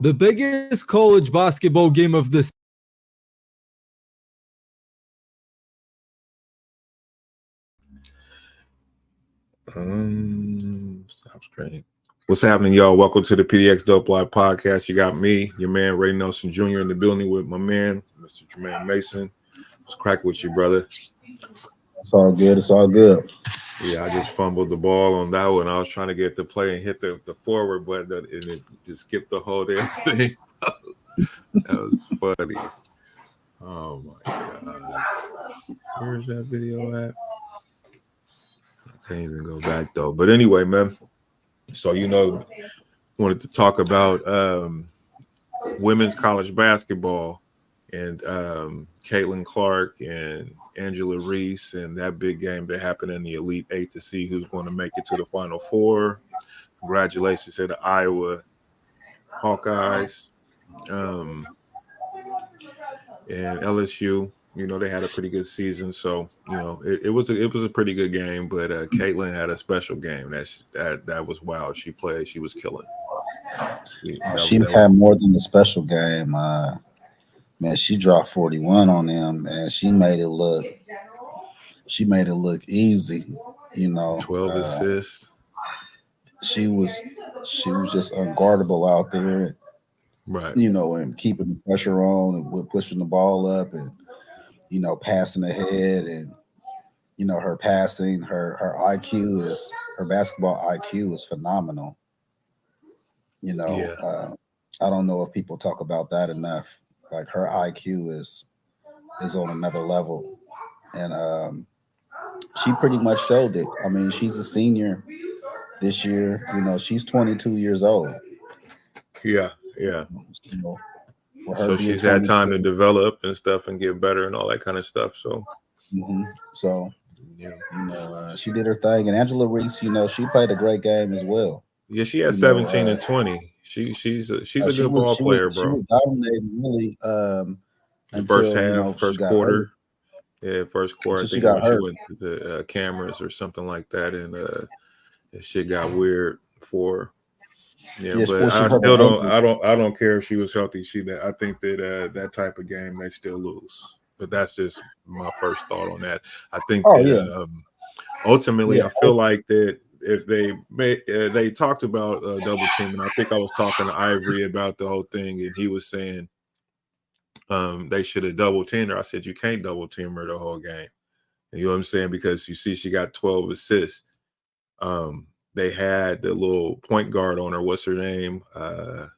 The biggest college basketball game of this. Stop screen. What's happening, y'all? Welcome to the PDXDOPE Live Podcast. You got me, your man Ray Nelson Jr. in the building with my man, Mr. Jermaine Mason. What's crack with you, brother? It's all good. It's all good. Yeah, I just fumbled the ball on that one. I was trying to get the play and hit the forward button, and it just skipped the whole damn thing. That was funny. Oh my god, where's that video at? I can't even go back though. But anyway, man. So wanted to talk about women's college basketball and Caitlin Clark and Angela Reese and that big game that happened in the Elite Eight to see who's going to make it to the Final Four. Congratulations to the Iowa Hawkeyes and LSU. They had a pretty good season, so it was a pretty good game. But Caitlin had a special game that was wild. She played, she was killing. She had more than a special game. Man, she dropped 41 on them, and she made it look easy. 12 assists. She was just unguardable out there, right? And keeping the pressure on and pushing the ball up and passing ahead, and her passing, her basketball IQ is phenomenal. I don't know if people talk about that enough. Like, her IQ is on another level, and she pretty much showed it. I mean, she's a senior this year. She's 22 years old. Yeah. So she's had time to develop and stuff and get better and all that kind of stuff. So, she did her thing. And Angela Reese, she played a great game as well. Yeah, she had 17 and 20. She's a good ball player, bro. She was dominating really until, first half, first quarter. Hurt. Yeah, first quarter. I think when she went to the cameras or something like that, and that shit got weird for her. Yeah, but I still don't. I don't care if she was healthy. I think that that type of game they still lose. But that's just my first thought on that. I think ultimately, I feel like that if they talked about double teaming. I think I was talking to Ivory about the whole thing, and he was saying they should have double teamed her. I said you can't double team her the whole game. And you know what I'm saying? Because you see, she got 12 assists. They had the little point guard on her. What's her name? The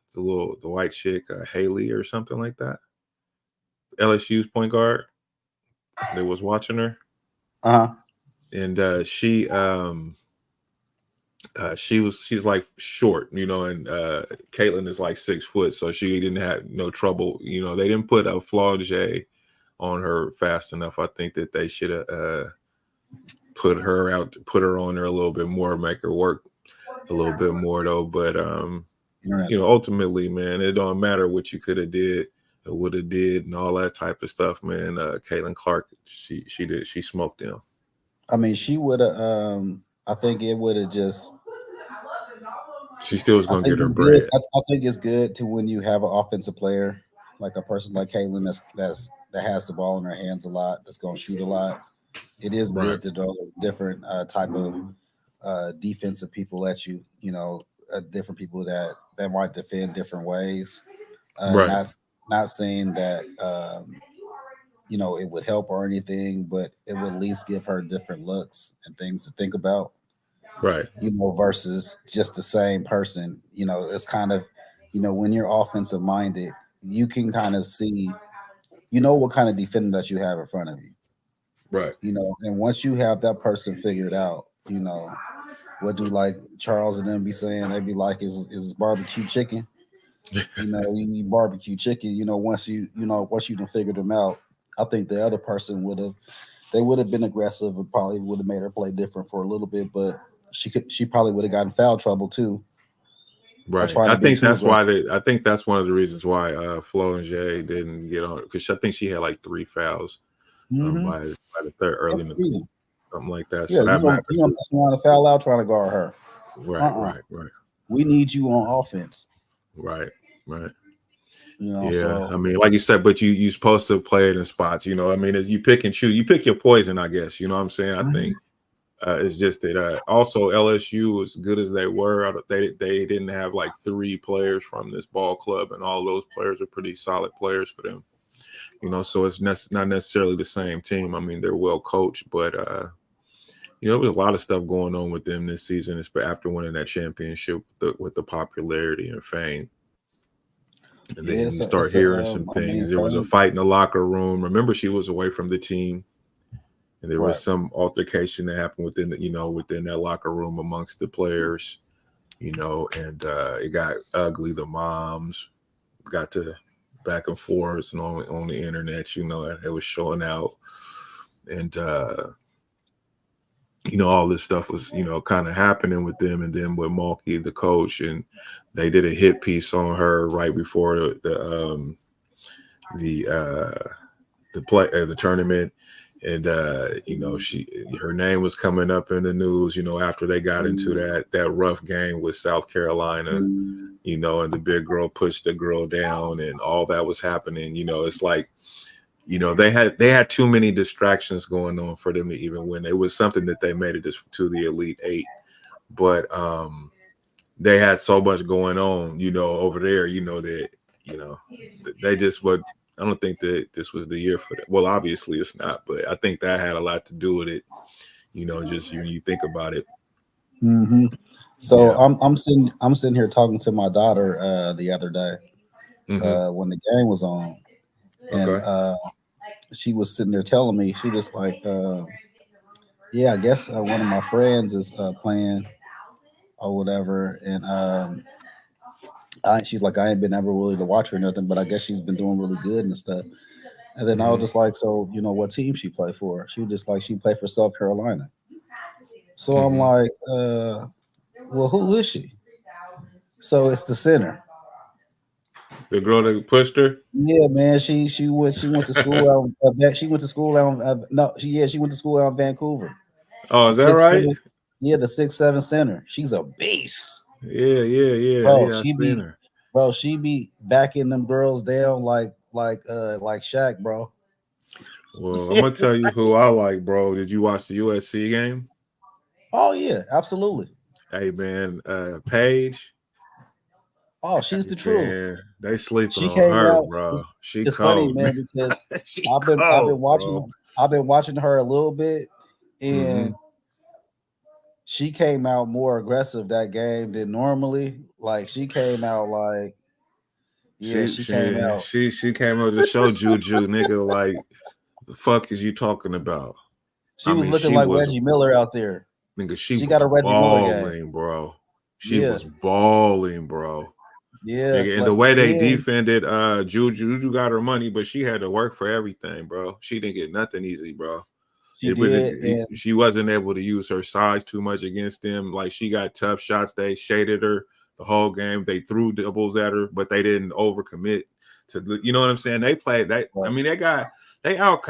white chick, Haley or something like that. LSU's point guard. They was watching her. And she's like short, and Caitlin is like 6 foot, so she didn't have no trouble. They didn't put a flange on her fast enough. I think that they should have put her on there a little bit more, make her work a little bit more though. But ultimately, man, it don't matter what you could have did or would have did and all that type of stuff, man. Caitlin Clark, she smoked them. I mean, she would have. I think it would have just. She still was gonna get her bread. I think it's good to when you have an offensive player like a person like Caitlin that has the ball in her hands a lot, that's gonna shoot a lot. It is good to know different type of defensive people at you. Different people that might defend different ways. Not saying that it would help or anything, but it would at least give her different looks and things to think about. Right. Versus just the same person. It's kind of, when you're offensive minded, you can kind of see, what kind of defender that you have in front of you. Right. And once you have that person figured out, what do like Charles and them be saying? They be like, is barbecue chicken? You eat barbecue chicken, once you done figured them out, I think the other person would have been aggressive and probably would have made her play different for a little bit, but she probably would have gotten foul trouble too. Right. I think that's one of the reasons why Flo and Jay didn't get on, because I think she had like 3 fouls by the third early in the season, something like that. Yeah, so that matters. You don't mess around to foul out trying to guard her. Right. We need you on offense. Right. Right. Yeah. So, I mean, like you said, but you're supposed to play it in spots. I mean, as you pick and choose, you pick your poison, I guess. You know what I'm saying? I think it's just that also LSU, as good as they were, they didn't have like 3 players from this ball club, and all those players are pretty solid players for them. So it's not necessarily the same team. I mean, they're well coached, but there was a lot of stuff going on with them this season, after winning that championship with the popularity and fame. And then you start hearing some things. There was a fight in the locker room. Remember, she was away from the team, and there was some altercation that happened within that locker room amongst the players. And it got ugly. The moms got to back and forth and on the internet. It was showing out, and all this stuff was kind of happening with them. And then with Mulkey, the coach, and they did a hit piece on her right before the tournament, and her name was coming up in the news after they got into that rough game with South Carolina, and the big girl pushed the girl down, and all that was happening. It's like they had too many distractions going on for them to even win. It was something that they made it to the Elite 8, but they had so much going on, over there, that they just would. I don't think that this was the year for that. Well, obviously it's not, but I think that had a lot to do with it. Just when you think about it. Mm-hmm. So yeah. I'm sitting here talking to my daughter the other day when the game was on, and she was sitting there telling me, she was like, "Yeah, I guess one of my friends is playing or whatever," and she's like, "I ain't been ever really to watch her or nothing, but I guess she's been doing really good and stuff." And then I was just like, "So what team she play for?" She was just like, "She played for South Carolina." So I'm like, "Well, who is she?" So it's the center. The girl that pushed her? Yeah, man. She went to school out. She went to school out. She went to school out in Vancouver. Oh, is that right? Yeah, the 6'7" center. She's a beast. Yeah. Bro, she be backing them girls down like Shaq, bro. Well, I'm gonna tell you who I like, bro. Did you watch the USC game? Oh yeah, absolutely. Hey man, Paige. Oh, she's the truth. They sleeping on her, bro. It's funny, man, because I've been watching her a little bit, and she came out more aggressive that game than normally. Like she came out like, she came out. She came out to show Juju, nigga. Like, the fuck is you talking about? She was looking like Reggie Miller out there. Nigga, she got a Reggie Miller game, bro. She was balling, bro. Yeah, nigga, and the way they defended Juju got her money, but she had to work for everything, bro. She didn't get nothing easy, bro. She wasn't able to use her size too much against them. Like, she got tough shots. They shaded her the whole game. They threw doubles at her, but they didn't overcommit to, you know what I'm saying? They played that. Right. I mean, they out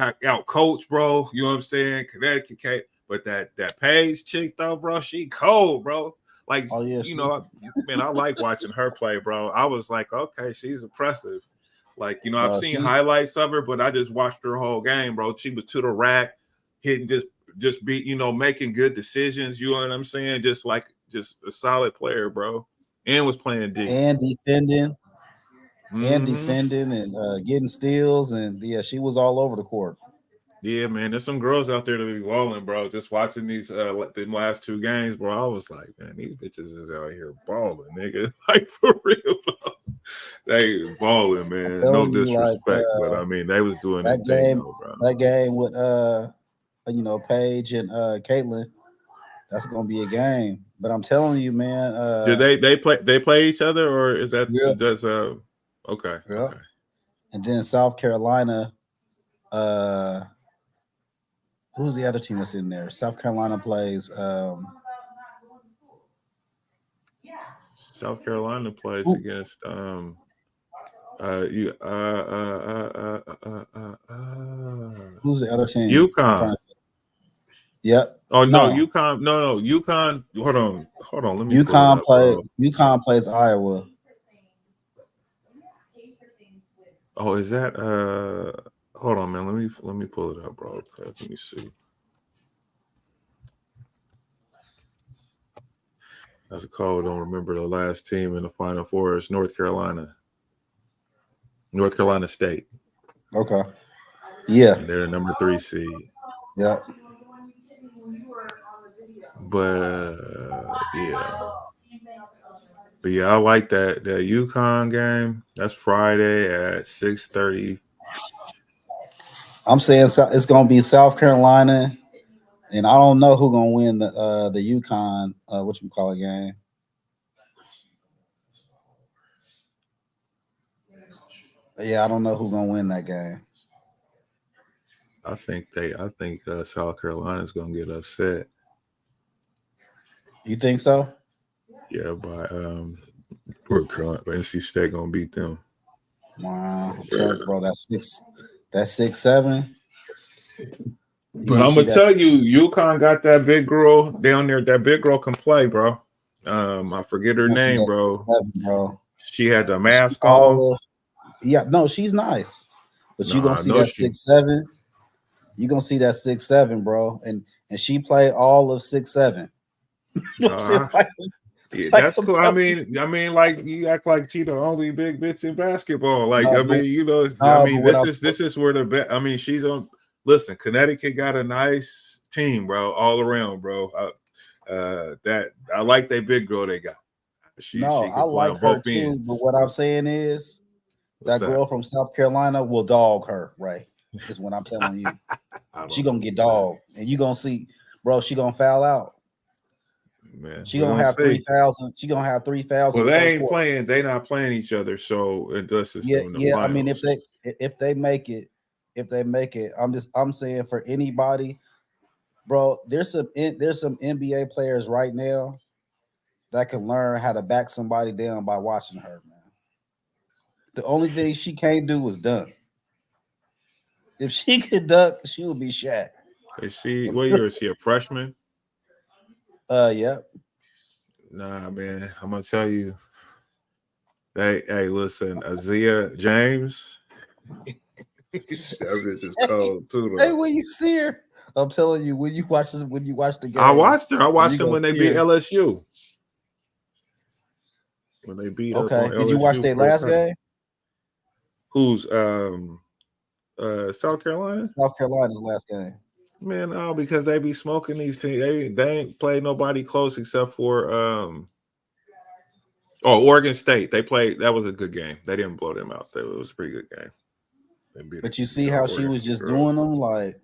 coach, bro. You know what I'm saying? Connecticut K. But that Paige chick though, bro, she cold, bro. Like, man, I like watching her play, bro. I was like, okay, she's impressive. Like, I've seen highlights of her, but I just watched her whole game, bro. She was to the rack, hitting just be, making good decisions. You know what I'm saying? Just a solid player, bro. And was playing deep. And defending. And defending and getting steals. And yeah, she was all over the court. Yeah, man, there's some girls out there that be balling, bro. Just watching these the last 2 games, bro. I was like, man, these bitches is out here balling, nigga. Like, for real, bro. They balling, man. No disrespect, but I mean, they was doing that thing, though, bro. That game with Paige and Caitlin, that's gonna be a game. But I'm telling you, man. Did they play each other, or is that just okay? Yeah. Okay. And then South Carolina. Who's the other team that's in there? South Carolina plays. South Carolina plays against who's the other team? UConn. Yep. Oh no, UConn. No, UConn. Hold on. Let me. UConn plays Iowa. Oh, is that hold on, man. Let me pull it up, bro. Let me see. That's a call. Don't remember the last team in the Final Four. It's North Carolina State. Okay. Yeah. And they're the number 3 seed. Yeah. But yeah. But yeah, I like that UConn game. That's Friday at 6:30. I'm saying it's gonna be South Carolina, and I don't know who's gonna win the UConn whatchamacallit game. Yeah, I don't know who's gonna win that game. I think South Carolina's gonna get upset. You think so? Yeah, by NC State gonna beat them. Wow, bro, that's 6-7. But I'm gonna tell you, UConn got that big girl down there. That big girl can play, bro. I forget her name, bro. She had the mask on. Yeah, no, she's nice. But you're gonna see that 6-7. You're gonna see that 6-7, bro. And she played all of 6-7. You know what I'm saying? Yeah, that's cool. I mean, like you act like she the only big bitch in basketball. Like, no, I mean, you know, no, I mean, this is where the bet. I mean, she's on. Listen, Connecticut got a nice team, bro, all around, bro. That I like that big girl they got. She I like her too. Ends. But what I'm saying is that girl from South Carolina will dog her, right? Is what I'm telling you. She gonna get dogged, and you gonna see, bro. She gonna foul out. Man, she gonna have 3,000. She gonna have 3,000. Well, they ain't playing. They not playing each other, so it does. Yeah. I mean, if they make it, I'm saying for anybody, bro. There's some NBA players right now that can learn how to back somebody down by watching her, man. The only thing she can't do is dunk. If she could dunk, she would be Shaq. Is she? What year is she? A freshman? Yeah. Nah, man. I'm gonna tell you. Hey, listen, Azia James. That bitch is cold too, though. Hey, when you see her, I'm telling you, when you watch the game, I watched her. I watched them when they beat LSU. When they beat up on LSU. Did you watch their last game? Who's South Carolina? South Carolina's last game. Man, no, because they be smoking these teams. They ain't played nobody close except for Oregon State. They played. That was a good game. They didn't blow them out. It was a pretty good game. But you see how she was just doing them, like,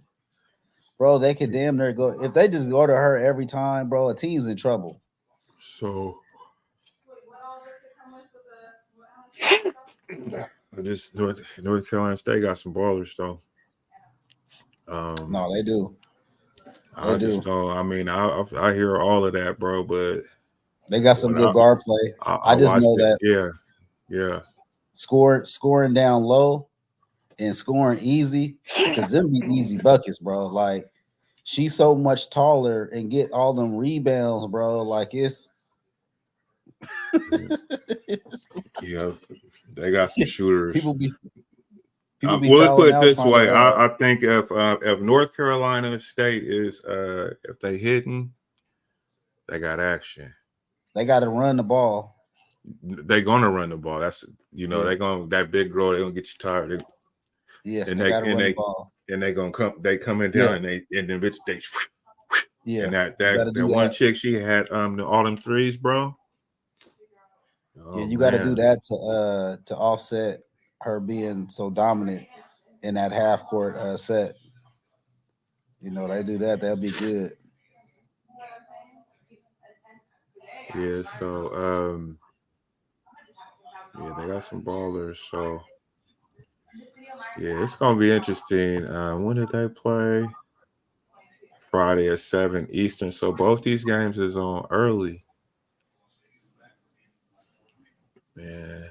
bro. They could damn near go if they just go to her every time, bro. A team's in trouble. So, just North Carolina State got some ballers though. No, they do. I just don't. I mean, I hear all of that, bro. But they got some good guard play. I just know that. Yeah. Scoring down low and scoring easy, because them be easy buckets, bro. Like, she's so much taller and get all them rebounds, bro. Like, it's yeah. They got some shooters. People be let's put it this way. I think if North Carolina State is if they hitting, they got action. They got to run the ball. They're gonna run the ball. That's they're gonna that big girl. They're gonna get you tired. And they run the ball. And they gonna come. They coming down and then bitch they. Yeah. And that one chick she had all them threes, bro. Oh, yeah, you got to do that to offset her being so dominant in that half court set. They do that. That'll be good. Yeah. So they got some ballers. So yeah, it's gonna be interesting. When did they play? Friday at 7 Eastern. So both these games is on early. Man.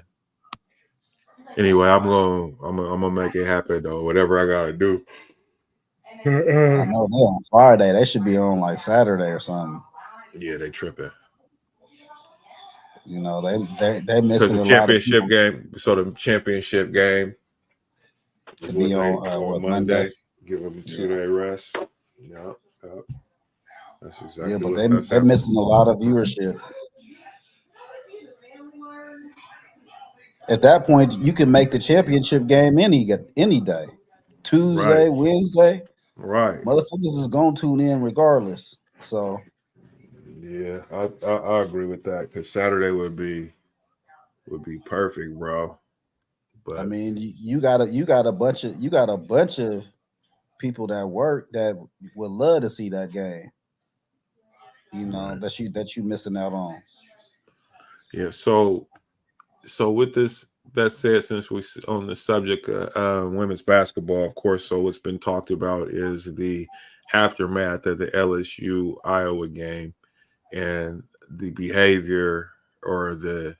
Anyway, I'm gonna make it happen though. Whatever I gotta do. I know they're on Friday. They should be on like Saturday or something. Yeah, they tripping. They missing the championship game. So the championship game Could be on Monday. Give them a 2-day rest. Yep. That's exactly. Yeah, but they're missing a lot of viewership. At that point, you can make the championship game any day, Tuesday, Wednesday. Right. Motherfuckers is gonna tune in regardless. So. Yeah, I agree with that because Saturday would be perfect, bro. But I mean, you got a bunch of people that work that would love to see that game. You know, that you missing out on. Yeah. So with that said, since we on the subject of women's basketball, of course, so what's been talked about is the aftermath of the LSU Iowa game and the behavior or the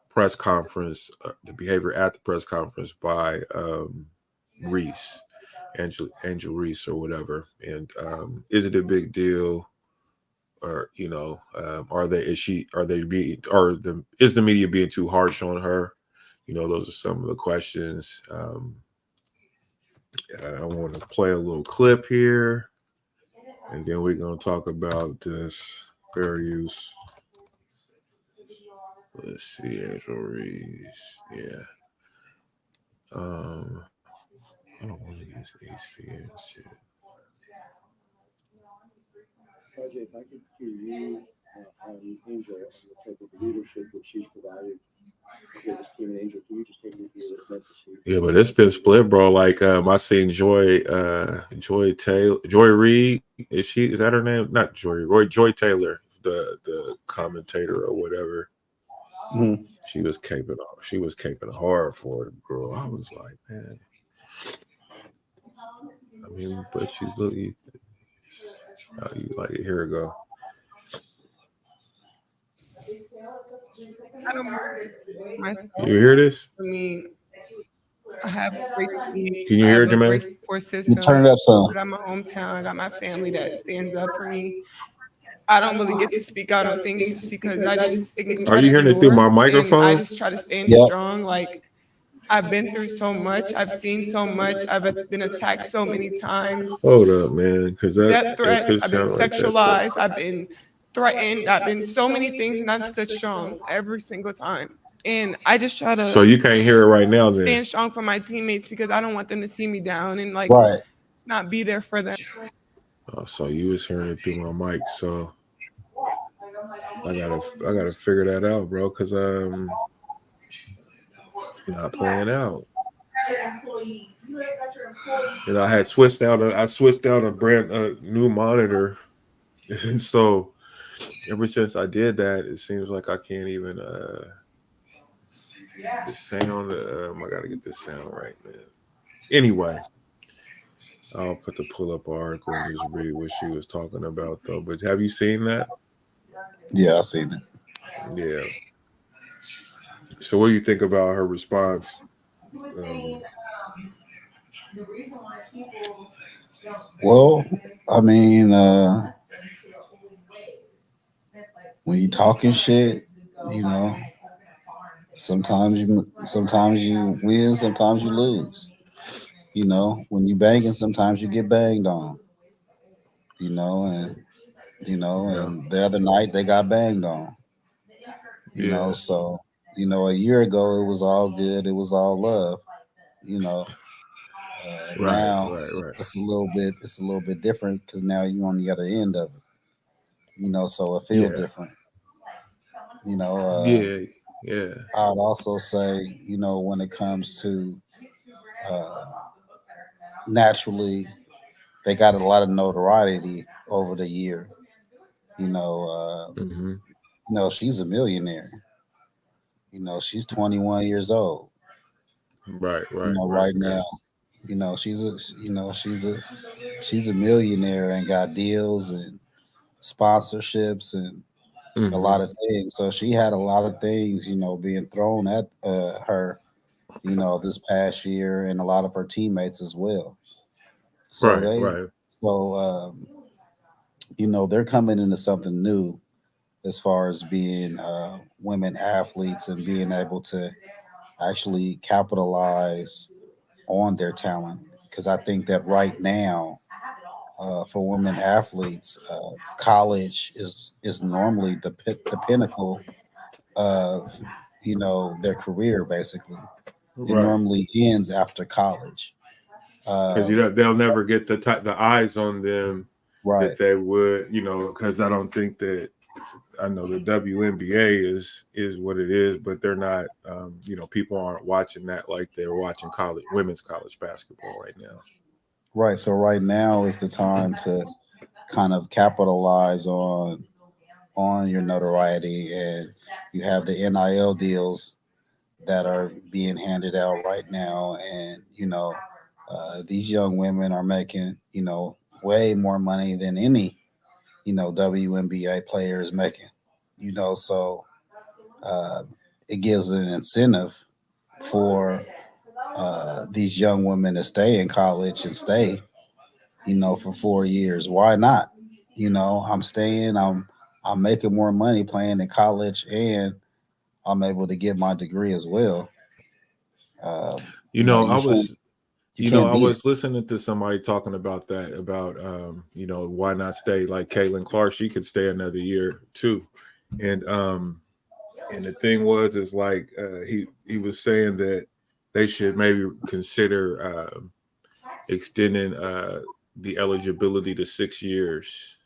press conference, the behavior at the press conference by Reese, Angel Reese or whatever. And is it a big deal? Or is the media being too harsh on her? Those are some of the questions. I want to play a little clip here, and then we're going to talk about this fair use. Let's see, Angel Reese. Yeah. I don't want to use ESPN shit. If I could hear you on Angel and the type of leadership that she's provided for this team, Angel, can you just take me through what it's meant to see? Yeah, but it's been split, bro. Like I seen Joy Reid. Is that her name? Not Joy Taylor, the commentator or whatever. Mm-hmm. She was caping hard for it, girl. I was like, man. I mean, but she's looking. You like it? Here we go. I don't myself. You hear this? I mean, I have a great team. Can you hear it, Jermaine? Great support system. Turn it up some. I got my hometown. I got my family that stands up for me. I don't really get to speak out on things just because I just. Are you hearing it through my microphone? I just try to stand strong. Like I've been through so much. I've seen so much. I've been attacked so many times. Hold up, man, because death threats. I've been sexualized. I've been threatened. I've been so many things, and I've stood strong every single time. And I just try to. So you can't hear it right now, then. Stand strong for my teammates because I don't want them to see me down and not be there for them. Oh, so you was hearing it through my mic, so I gotta figure that out, bro, because not playing out. And I had switched out a brand new monitor, and so ever since I did that, it seems like I can't even the sound. I gotta get this sound right, man. Anyway, I'll put the pull-up article and just read what she was talking about, though. But have you seen that? Yeah, I've seen it. Yeah. So what do you think about her response? Well, I mean, when you talking shit, sometimes you win, sometimes you lose. When you banging, sometimes you get banged on. And the other night they got banged on. So a year ago it was all good, it was all love. Now it's a little bit different because now you're on the other end of it. So it feels different. I'd also say, when it comes to naturally, they got a lot of notoriety over the year. She's a millionaire. She's 21 years old. Right now. She's a millionaire and got deals and sponsorships and a lot of things. So she had a lot of things, being thrown at her, this past year, and a lot of her teammates as well. So they're coming into something new as far as being women athletes and being able to actually capitalize on their talent, because I think that right now, for women athletes, college is normally the pinnacle of their career. Basically, it Right. normally ends after college. Because they'll never get the eyes on them Right. that they would, because I don't think that, I know the WNBA is what it is, but they're not, people aren't watching that like they're watching women's college basketball right now. Right. So right now is the time to kind of capitalize on your notoriety, and you have the NIL deals that are being handed out right now, and these young women are making way more money than any WNBA players making. So it gives an incentive for these young women to stay in college and stay for 4 years. Why not? I'm staying. I'm making more money playing in college, and I'm able to get my degree as well. I was listening to somebody talking about that, about why not stay? Like Caitlin Clark, she could stay another year too, and the thing is like he was saying that they should maybe consider extending the eligibility to 6 years,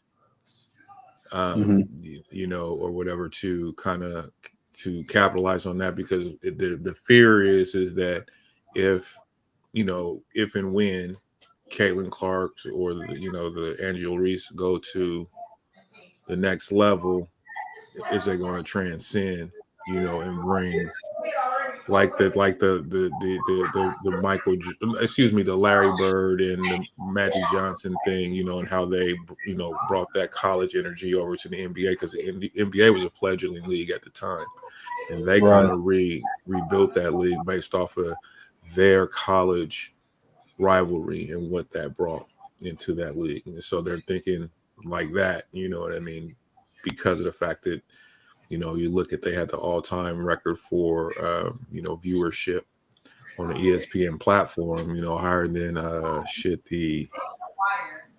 or whatever, to kind of to capitalize on that, because the fear is that if and when Caitlin Clark or the Angela Reese go to the next level, is they going to transcend, and bring like the Michael, the Larry Bird and the Magic Johnson thing, and how they brought that college energy over to the NBA, because the NBA was a fledgling league at the time, and they kind of rebuilt that league based off of their college rivalry and what that brought into that league. And so they're thinking like that, you know what I mean, because of the fact that you look at, they had the all-time record for viewership on the ESPN platform, higher than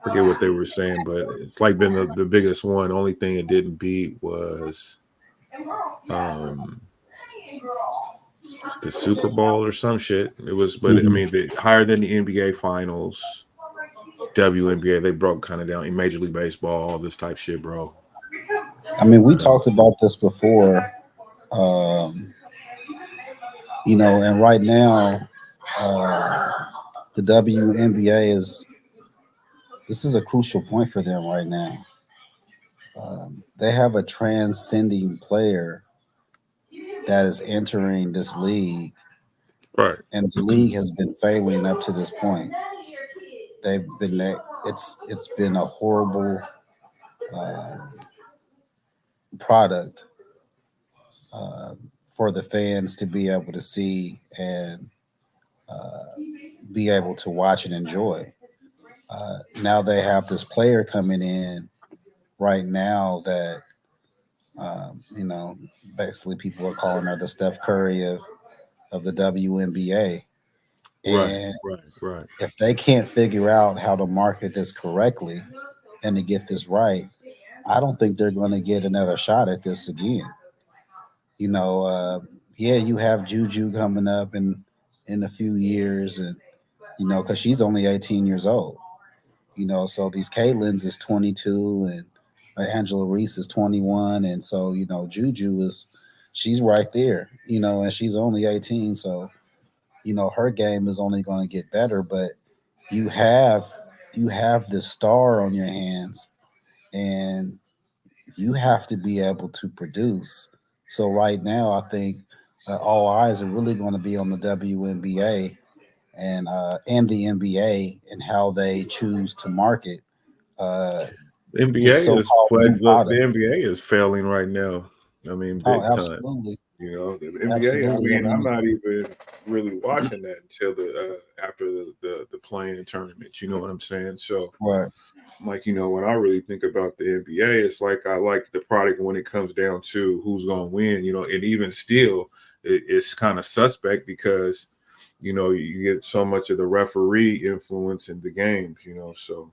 forget what they were saying, but it's like been the biggest one. Only thing it didn't beat was the Super Bowl or some shit. It was, but I mean, higher than the NBA Finals, WNBA. They broke kind of down in Major League Baseball, all this type shit, bro. I mean, we talked about this before, and right now, the WNBA this is a crucial point for them right now. They have a transcending player that is entering this league, right? And the league has been failing up to this point. It's been a horrible product for the fans to be able to see and be able to watch and enjoy. Now they have this player coming in right now that basically people are calling her the Steph Curry of the WNBA. And right. If they can't figure out how to market this correctly and to get this right, I don't think they're going to get another shot at this again. You have Juju coming up in a few years, and because she's only 18 years old. So these Caitlins is 22, and Angela Reese is 21, and so Juju she's right there, and she's only 18, so her game is only going to get better. But you have this star on your hands, and you have to be able to produce. So right now, I think all eyes are really going to be on the WNBA and the NBA and how they choose to market. The NBA is failing right now. I mean, big absolutely. Time. The NBA. Absolutely. I mean, I'm not even really watching that until after the playing tournament. You know what I'm saying? So, right. Like, when I really think about the NBA, it's like I like the product when it comes down to who's going to win. And even still, it's kind of suspect because you know, you get so much of the referee influence in the games, you know, so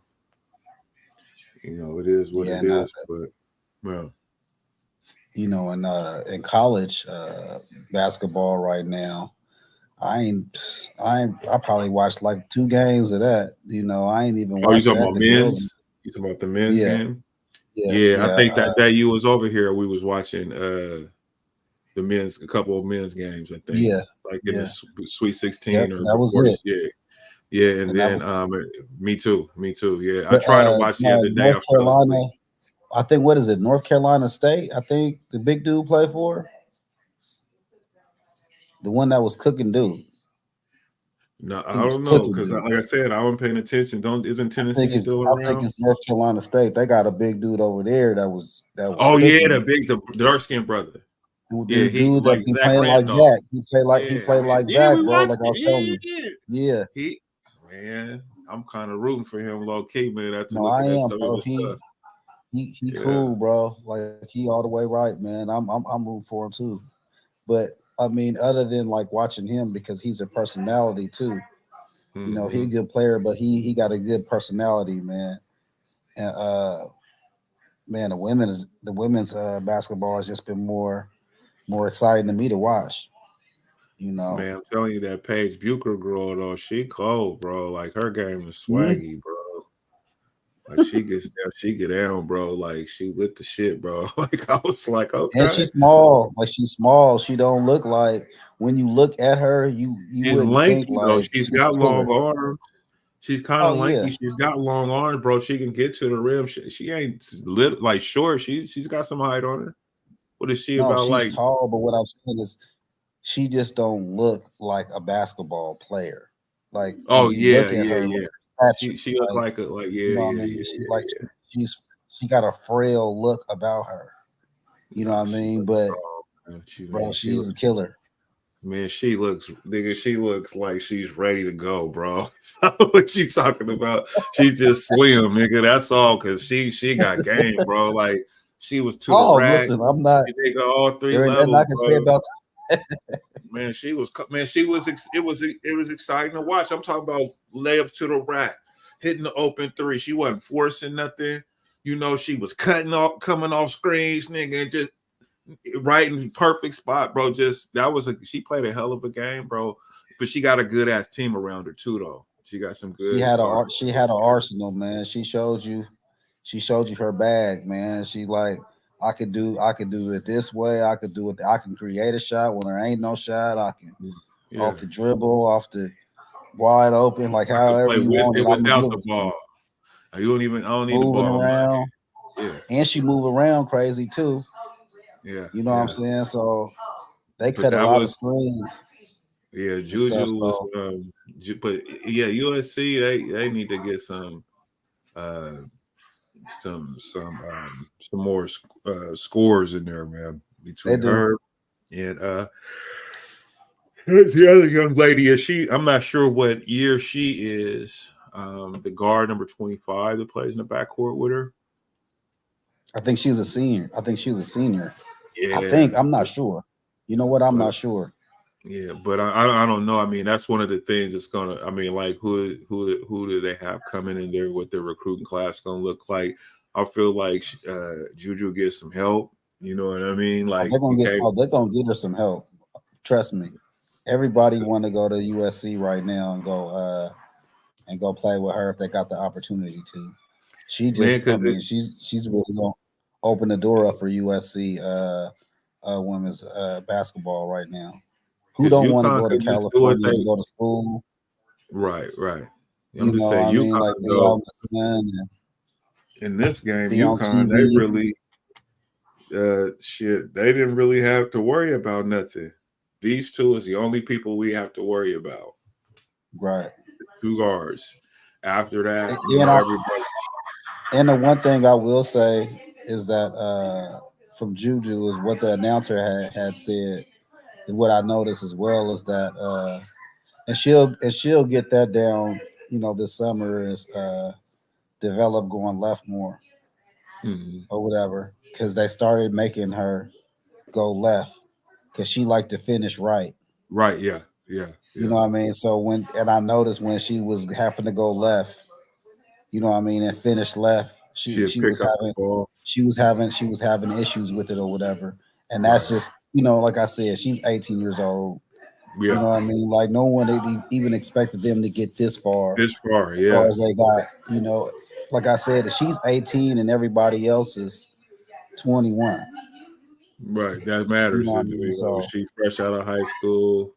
you know it is what it is. But well, you know, in college basketball right now, I probably watched like 2 games of that. You know, I ain't even watched you talking that. about The girls, men's? You talking about the men's game? yeah. Yeah, I think that you was over here. We was watching a couple of men's games. I think, like in the Sweet 16 or that was before it. this. Yeah, and then me too. Yeah, I But, tried to watch the other day. North Carolina, I think, what is it? North Carolina State. I think the big dude played for the one that was cooking dude. No, I don't know because, like I said, I wasn't paying attention. Isn't Tennessee still around? I think it's North Carolina State. They got a big dude over there that was. Oh yeah, the dark skinned brother. The dude that be playing like Zach. He played like Zach, bro. Like I was telling you. Yeah. Man, I'm kind of rooting for him, low key, man. After No, I am, bro. He cool, bro. Like he all the way right, man. I'm rooting for him too. But I mean, other than like watching him because he's a personality too. You know, he's a good player, but he got a good personality, man. And man, the women's basketball has just been more exciting to me to watch. You know, man, I'm telling you that Paige Bucher girl though, she cold, bro. Like her game is swaggy, bro. Like she get down, bro. Like she with the shit, bro. Like I was like, okay. And she's small. Like she's small. She don't look like when you look at her, you she's wouldn't lanky think though. like She's got long arms. She's kind of lanky. Yeah. She's got long arms, bro. She can get to the rim. She ain't like short. She's got some height on her. What is she about? She's like tall, but what I'm saying is she just don't look like a basketball player. Like yeah. She looks like you know what I mean? She got a frail look about her. You know what I mean? But bro, she's a killer. Man, she looks like she's ready to go, bro. What you talking about? She's just slim, nigga. That's all, cause she got game, bro. Like she was to the rack. Listen, I'm not. Nigga, all 3 there ain't levels, nothing I can say about it was exciting to watch. I'm talking about layups to the rack, hitting the open 3. She wasn't forcing nothing. You know, she was coming off screens, nigga, and just right in perfect spot, bro. She played a hell of a game, bro. But she got a good ass team around her too, though. She got some good. She had an arsenal, man. She showed you her bag, man. She like, I could do it this way. I could do it. I can create a shot when there ain't no shot. I can off the dribble, off the wide open, like however you want it. Without the ball. I don't need the ball around. And she move around crazy too. Yeah, you know what I'm saying. So they cut a lot of screens. Yeah, Juju was. But yeah, USC they need to get some more scores in there, man. Between her and the other young lady, I'm not sure what year she is. The guard number 25 that plays in the backcourt with her. I think she was a senior. Yeah, I'm not sure. You know what? I'm not sure. Yeah, but I don't know. I mean, that's one of the things that's gonna. I mean, like who do they have coming in there? What their recruiting class gonna look like? I feel like Juju gets some help. You know what I mean? Like they're gonna get her some help. Trust me. Everybody want to go to USC right now and go play with her if they got the opportunity to. She just, she's really gonna open the door up for USC women's basketball right now. Who don't want to go to California and go to school? Right. I'm just saying, UConn in this game, UConn they really they didn't really have to worry about nothing. These two is the only people we have to worry about. Right. 2 guards. After that, everybody. And the one thing I will say is that from Juju is what the announcer had said, and what I noticed as well is that and she'll get that down, you know, this summer is develop going left more or whatever, because they started making her go left because she liked to finish right. Right, yeah. Yeah. You know what I mean? So I noticed when she was having to go left, you know what I mean, and finish left, she was having issues with it or whatever. And that's just, you know, like I said, she's 18 years old. Yeah. You know what I mean? Like no one even expected them to get this far. As far as they got, you know, like I said, she's 18 and everybody else is 21. Right. That matters. You know what I mean? So she's fresh out of high school,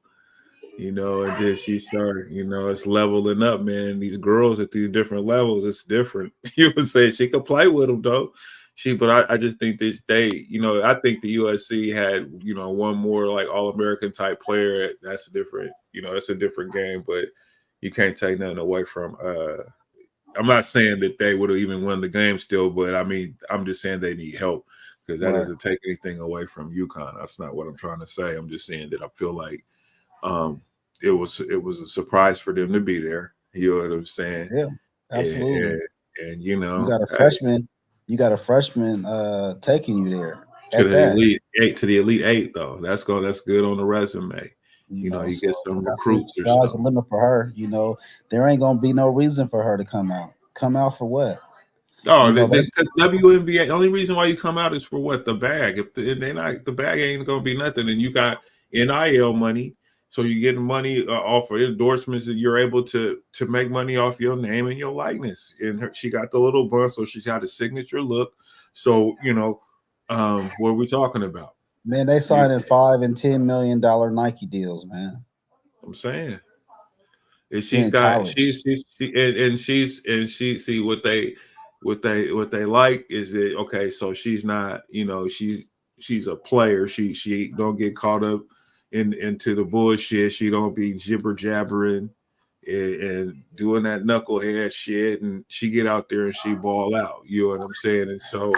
you know, and then she started, you know, it's leveling up, man. These girls at these different levels, it's different. You would say she could play with them though. But I just think you know, I think the USC had, you know, one more like All-American type player. That's different, you know, that's a different game, but you can't take nothing away from I'm not saying that they would have even won the game still, but I mean, I'm just saying they need help because that doesn't take anything away from UConn. That's not what I'm trying to say. I'm just saying that I feel like it was a surprise for them to be there. You know what I'm saying? Yeah, absolutely. And you know, you got a freshman. You got a freshman taking you there to the Elite Eight, though. That's good on the resume. You know, you get some recruits. Sky's the limit for her. You know, there ain't gonna be no reason for her to come out. Come out for what? Oh, the WNBA. The only reason why you come out is for what? The bag. If they're not, the bag ain't gonna be nothing. And you got NIL money, so you're getting money off of endorsements, and you're able to make money off your name and your likeness. And she got the little bun, so she's got a signature look. So you know, what are we talking about? Man, they signing $5 and $10 million Nike deals, man. I'm saying, and she's got she see what they like is that okay, so she's not, you know, she's a player. She don't get caught up into the bullshit. She don't be jibber jabbering and doing that knucklehead shit, and she get out there and she ball out. You know what I'm saying? And so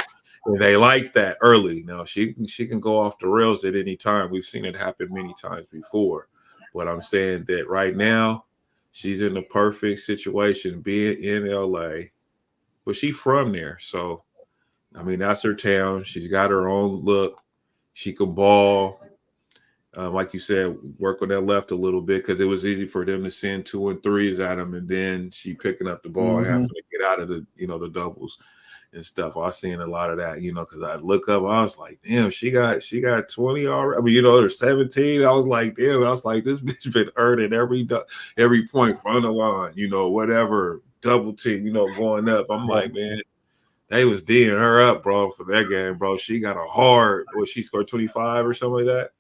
they like that early. Now she can go off the rails at any time. We've seen it happen many times before. But I'm saying that right now, she's in the perfect situation being in LA. But she's from there. So, I mean, that's her town. She's got her own look. She can ball. Like you said, work on that left a little bit because it was easy for them to send 2 and 3s at them. And then she picking up the ball and having to get out of the doubles and stuff. I seen a lot of that, you know, because I look up, I was like, damn, she got 20 already. I mean, you know, there's 17. I was like, damn, I was like, this bitch been earning every point from the line, you know, whatever, double team, you know, going up. I'm like, man, they was D'ing her up, bro, for that game, bro. She got a hard, she scored 25 or something like that.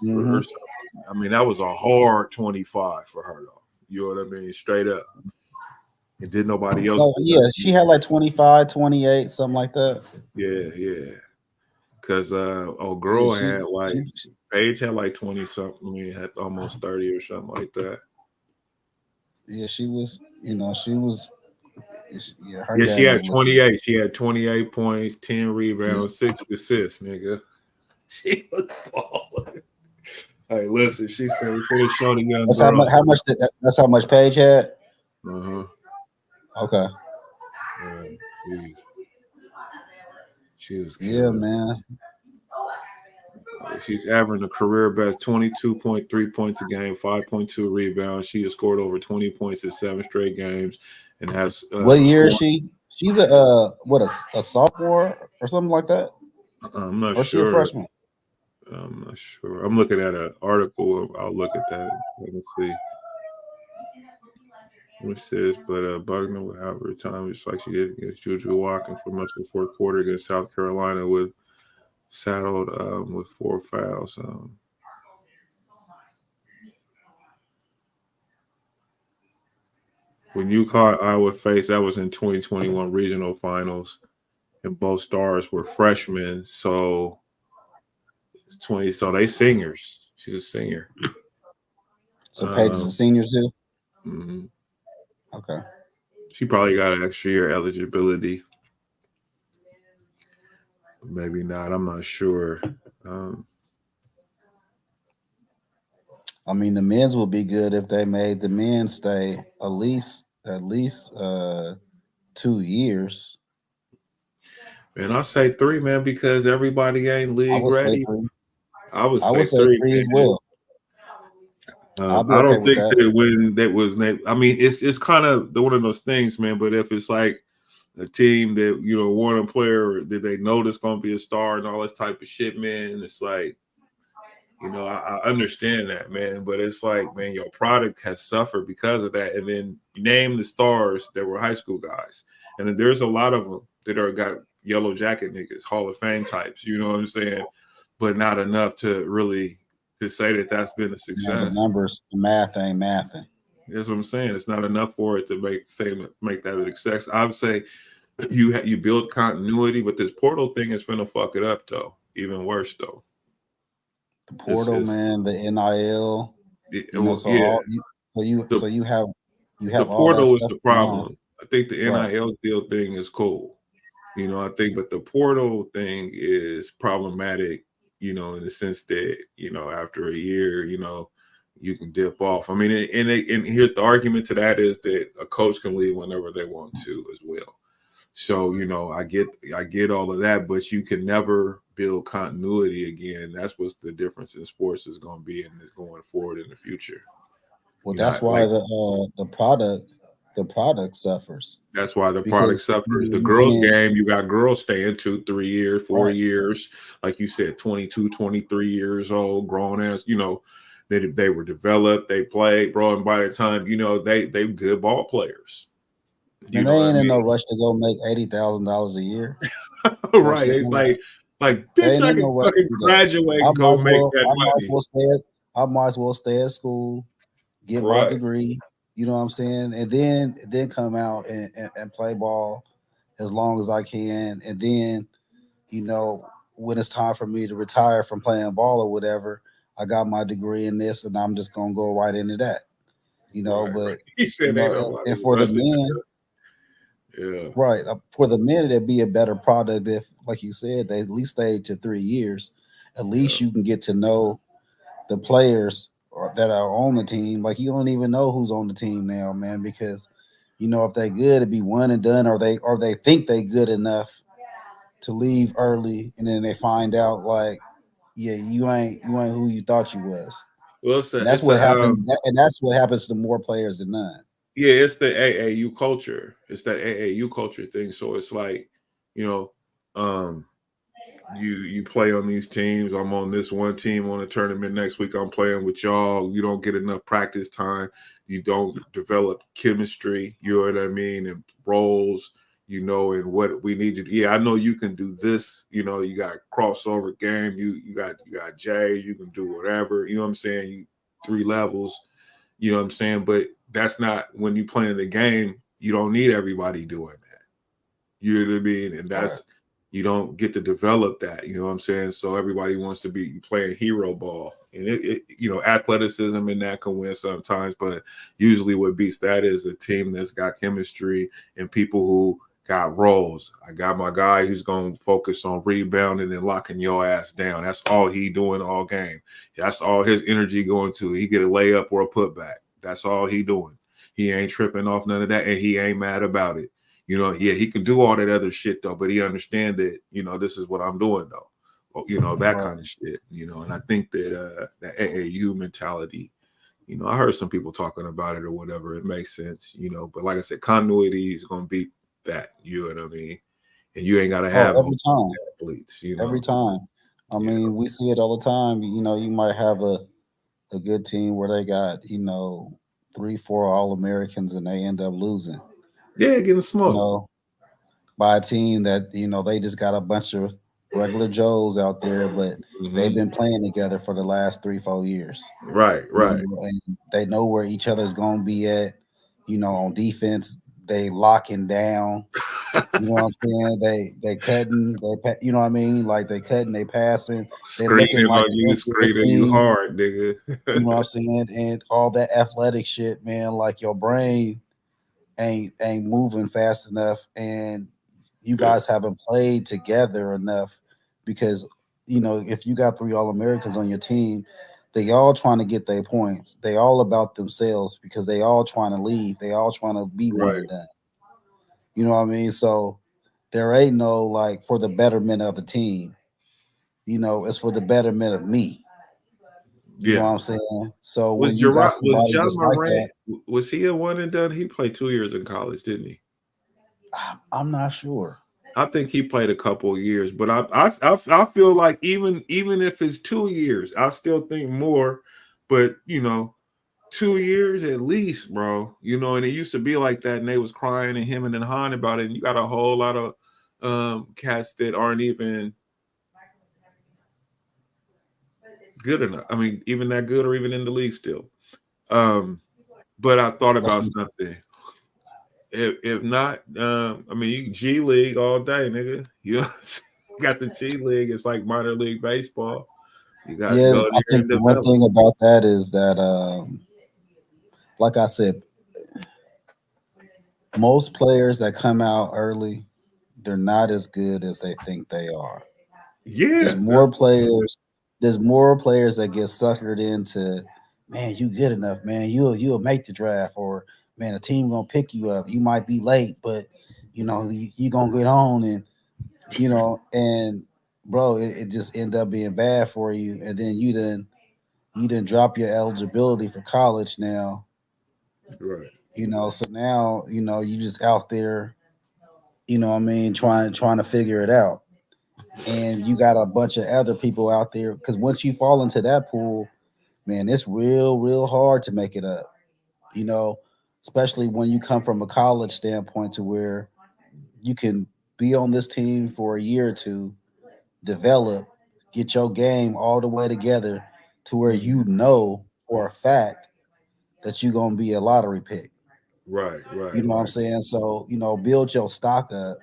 Or I mean, that was a hard 25 for her, though. You know what I mean? Straight up. And did nobody else? Oh, yeah, she had like 25, 28, something like that. Yeah. Because girl had like Paige had like 20 something. I mean, had almost 30 or something like that. Yeah, she was. You know, she was. Yeah, she had 28. She had 28 points, 10 rebounds, 6 assists, nigga. She was balling. Hey, listen, she said we could have shown a young girl. That's how much Paige had. Okay. She was killing. Yeah, man. She's averaging a career best 22.3 points a game, 5.2 rebounds. She has scored over 20 points in 7 straight games, and has. What year is she? She's a sophomore or something like that. I'm not sure. Or she a freshman? I'm not sure. I'm looking at an article. I'll look at that. Let me see. It says, but Buckner will have her time just like she did against Juju Watkins for much of the fourth quarter against South Carolina with saddled with 4 fouls. When UConn Iowa faced, that was in 2021 regional finals, and both stars were freshmen. So it's 20. So they seniors. She's a senior. So Paige is a senior too. Mm-hmm. Okay. She probably got an extra year eligibility. Maybe not. I'm not sure. I mean, the men's would be good if they made the men stay at least 2 years. Man, I say 3, man, because everybody ain't league ready. I would say 3 as well. I'll be I okay don't with think that. that when that was, I mean, it's kind of one of those things, man. But if it's like a team that want a player that they know that's going to be a star and all this type of shit, man, it's like, I understand that, man. But it's like, man, your product has suffered because of that. And then name the stars that were high school guys, and then there's a lot of them that got yellow jacket niggas, Hall of Fame types. You know what I'm saying? But not enough to really to say that that's been a success. The numbers, the math ain't mathing. That's what I'm saying. It's not enough for it to make that a success. I would say you build continuity, but this portal thing is gonna fuck it up though. Even worse though. The portal, man, the NIL. So you have the portal is the problem. I think the NIL deal thing is cool. But the portal thing is problematic, in the sense that, after a year, you can dip off. I mean, and here's the argument to that is that a coach can leave whenever they want to as well. So, I get all of that, but you can never build continuity again. And that's what's the difference in sports is going to be and is going forward in the future. Well, that's why the product suffers. That's why the product suffers. The girls game, you got girls staying 2, 3 years, 4 years, like you said, 22, 23 years old, grown as, they were developed, they played, bro, and by the time, they good ball players. And they ain't in no rush to go make $80,000 a year. Right. It's like bitch, I can fucking graduate and go make that money. I might as well stay at school, get my degree. You know what I'm saying? And then come out and play ball as long as I can. And then, when it's time for me to retire from playing ball or whatever, I got my degree in this and I'm just gonna go right into that. But he said and for the men, right. For the men, it'd be a better product if, like you said, they at least stayed to 3 years. At least you can get to know the players that are on the team. Like, you don't even know who's on the team now, man, because if they good, it'd be one and done, or they think they good enough to leave early, and then they find out like, yeah, you ain't who you thought you was. Well, that's what happens, and that's what happens to more players than none. Yeah, it's the AAU culture. It's that AAU culture thing. So it's like, you play on these teams. I'm on this one team on a tournament next week. I'm playing with y'all. You don't get enough practice time. You don't develop chemistry. You know what I mean? And roles, and what we need you to. Yeah, I know you can do this. You got crossover game. You got Jay. You can do whatever. You know what I'm saying? You 3 levels. You know what I'm saying? But that's not when you play in the game. You don't need everybody doing that. You know what I mean? And that's you don't get to develop that. You know what I'm saying? So everybody wants to be playing hero ball, and it athleticism in that can win sometimes, but usually what beats that is a team that's got chemistry and people who got roles. I got my guy who's going to focus on rebounding and locking your ass down. That's all he doing all game. That's all his energy going to. He get a layup or a putback. That's all he doing. He ain't tripping off none of that, and he ain't mad about it. He can do all that other shit though, but he understand that, this is what I'm doing though. That kind of shit, and I think that that AAU mentality, I heard some people talking about it or whatever. It makes sense, but like I said, continuity is going to beat that, you know what I mean? And you ain't got to have every time athletes, every time. I mean, we see it all the time. You might have a good team where they got, 3, 4 All-Americans and they end up losing. Yeah, getting smoked. By a team that, they just got a bunch of regular Joes out there, but they've been playing together for the last 3, 4 years. Right. And they know where each other's going to be at, on defense. They locking down. You know what I'm saying? They cutting, you know what I mean? Like they cutting, they passing. They screaming like you, screaming you hard, nigga. You know what I'm saying? And all that athletic shit, man, like your brain ain't moving fast enough, and you guys haven't played together enough, because if you got 3 All-Americans on your team, they all trying to get their points. They all about themselves because they all trying to leave. They all trying to be one and done. You know what I mean? So there ain't no like for the betterment of the team. It's for the betterment of me. You know what I'm saying? So when Was you got was somebody John just like Morant, that, was he a one and done? He played 2 years in college, didn't he? I'm not sure. I think he played a couple of years, but I feel like even if it's 2 years, I still think more. But 2 years at least, bro. And it used to be like that, and they was crying and him and then Han about it. And you got a whole lot of cats that aren't even good enough. I mean, even that good or even in the league still. But I thought about something. If not, I mean, you G League all day, nigga. You got the G League. It's like minor league baseball. You got to go I there think and the one develop. thing about that is that, like I said, most players that come out early, they're not as good as they think they are. Yeah, there's more players that get suckered into, man, you good enough, man, you'll make the draft, or man, a team gonna pick you up. You might be late, but you gonna get on, and and bro, it just end up being bad for you, and then you didn't drop your eligibility for college now. Right. So now you just out there, trying to figure it out. And you got a bunch of other people out there, because once you fall into that pool, man, it's real hard to make it up, especially when you come from a college standpoint, to where you can be on this team for a year or two, develop, get your game all the way together to where for a fact that you're going to be a lottery pick. Right. You know what I'm saying? So, build your stock up.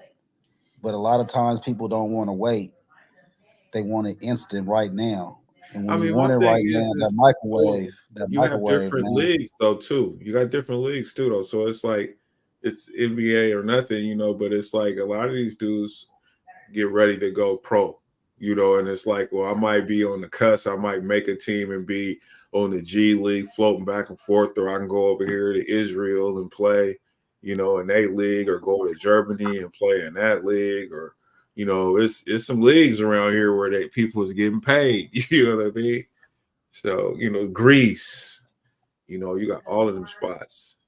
But a lot of times people don't want to wait. They want it instant right now. And when you want it right now, that microwave, have different man. leagues though too. You got different leagues too though. So it's like it's NBA or nothing, but it's like a lot of these dudes get ready to go pro, and it's like, well, I might be on the cusp. I might make a team and be on the G League floating back and forth, or I can go over here to Israel and play, in a league, or go to Germany and play in that league, or it's some leagues around here where people is getting paid. You know what I mean? So, Greece, you got all of them spots.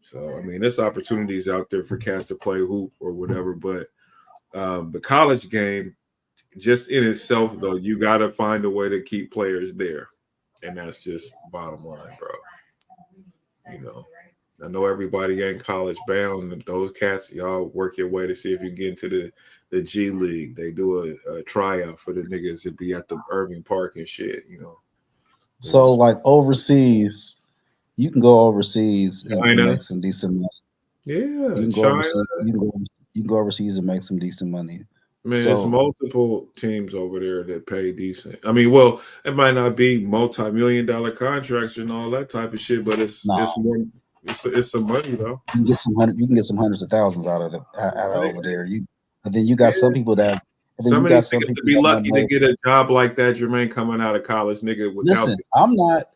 So, I mean, there's opportunities out there for cats to play hoop or whatever. But the college game, just in itself, though, you got to find a way to keep players there. And that's just bottom line, bro. I know everybody ain't college bound. Those cats, y'all work your way to see if you get into the G League. They do a tryout for the niggas that be at the Irving Park and shit, So like overseas, you can go overseas and make some decent money. Yeah, you can go overseas and make some decent money. Man, there's multiple teams over there that pay decent. I mean, well, it might not be multi-million-dollar contracts and all that type of shit, but it's more. It's some money though. You can get some hundreds of thousands out of over there. And then you got some people that. Some of these niggas to be lucky to get a job like that, Jermaine, coming out of college, nigga. Listen, I'm not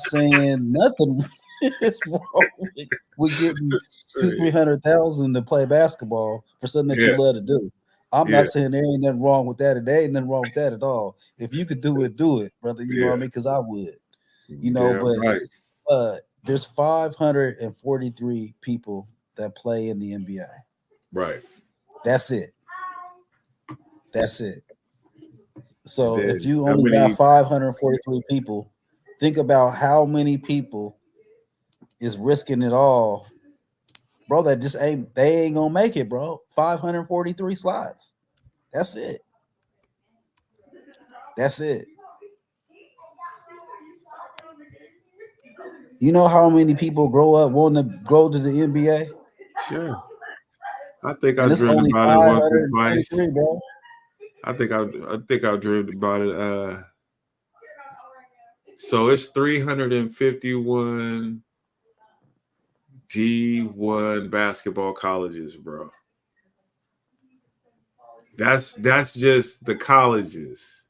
saying nothing is wrong with getting 200,000-300,000 to play basketball for something that you love to do. I'm not saying there ain't nothing wrong with that. There ain't nothing wrong with that at all. If you could do it, brother. You know what I mean? Because I would. But there's 543 people that play in the NBA. Right. That's it. So if you only got 543 people, think about how many people is risking it all, bro. They ain't gonna make it, bro. 543 slots. That's it. You know how many people grow up wanting to go to the NBA? Sure. I think I dreamed about it once or twice. Bro. I think I dreamed about it. So it's 351 D1 basketball colleges, bro. That's just the colleges.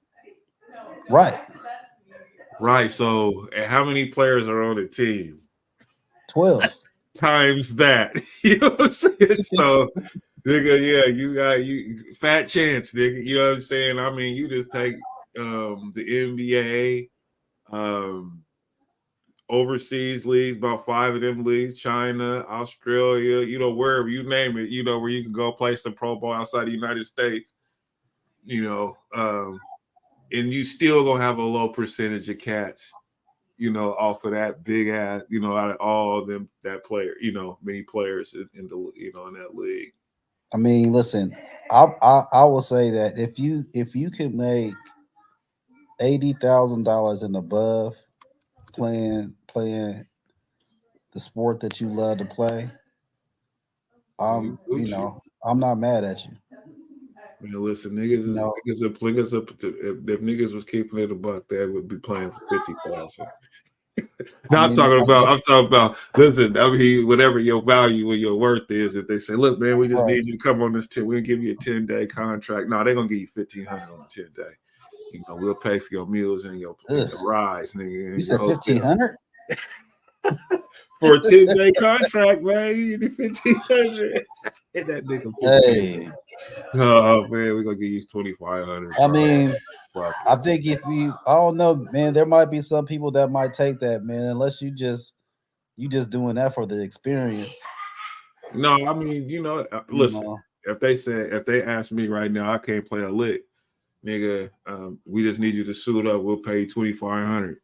Right. So how many players are on the team? 12 times that. You know what I'm saying? So nigga, you got fat chance, nigga. You know what I'm saying? I mean, you just take the NBA, Overseas leagues, about 5 of them leagues, China, Australia, wherever you name it, where you can go play some pro ball outside the United States, and you still gonna have a low percentage of cats, off of that big ass, out of all of them that player, many players in the in that league. I mean, listen, I will say that if you can make $80,000 and above playing the sport that you love to play, I'm not mad at you. Man, listen, niggas if niggas was keeping it a buck, they would be playing for 50,000. I'm talking about. Listen, I mean, whatever your value or your worth is, if they say, "Look, man, we just need you to come on this 10, we'll give you a 10-day contract." No, they're gonna give you $1,500 on a 10-day. We'll pay for your meals and your rides, nigga. You said $1,500 for a 10-day contract, man. You need $1,500. Hit that nigga 15. Hey. Oh man, we're gonna give you $2,500. I mean, I think I don't know, man. There might be some people that might take that, man. Unless you just doing that for the experience. No, I mean, listen. If they ask me right now, I can't play a lick, nigga. We just need you to suit up. We'll pay you $2,500.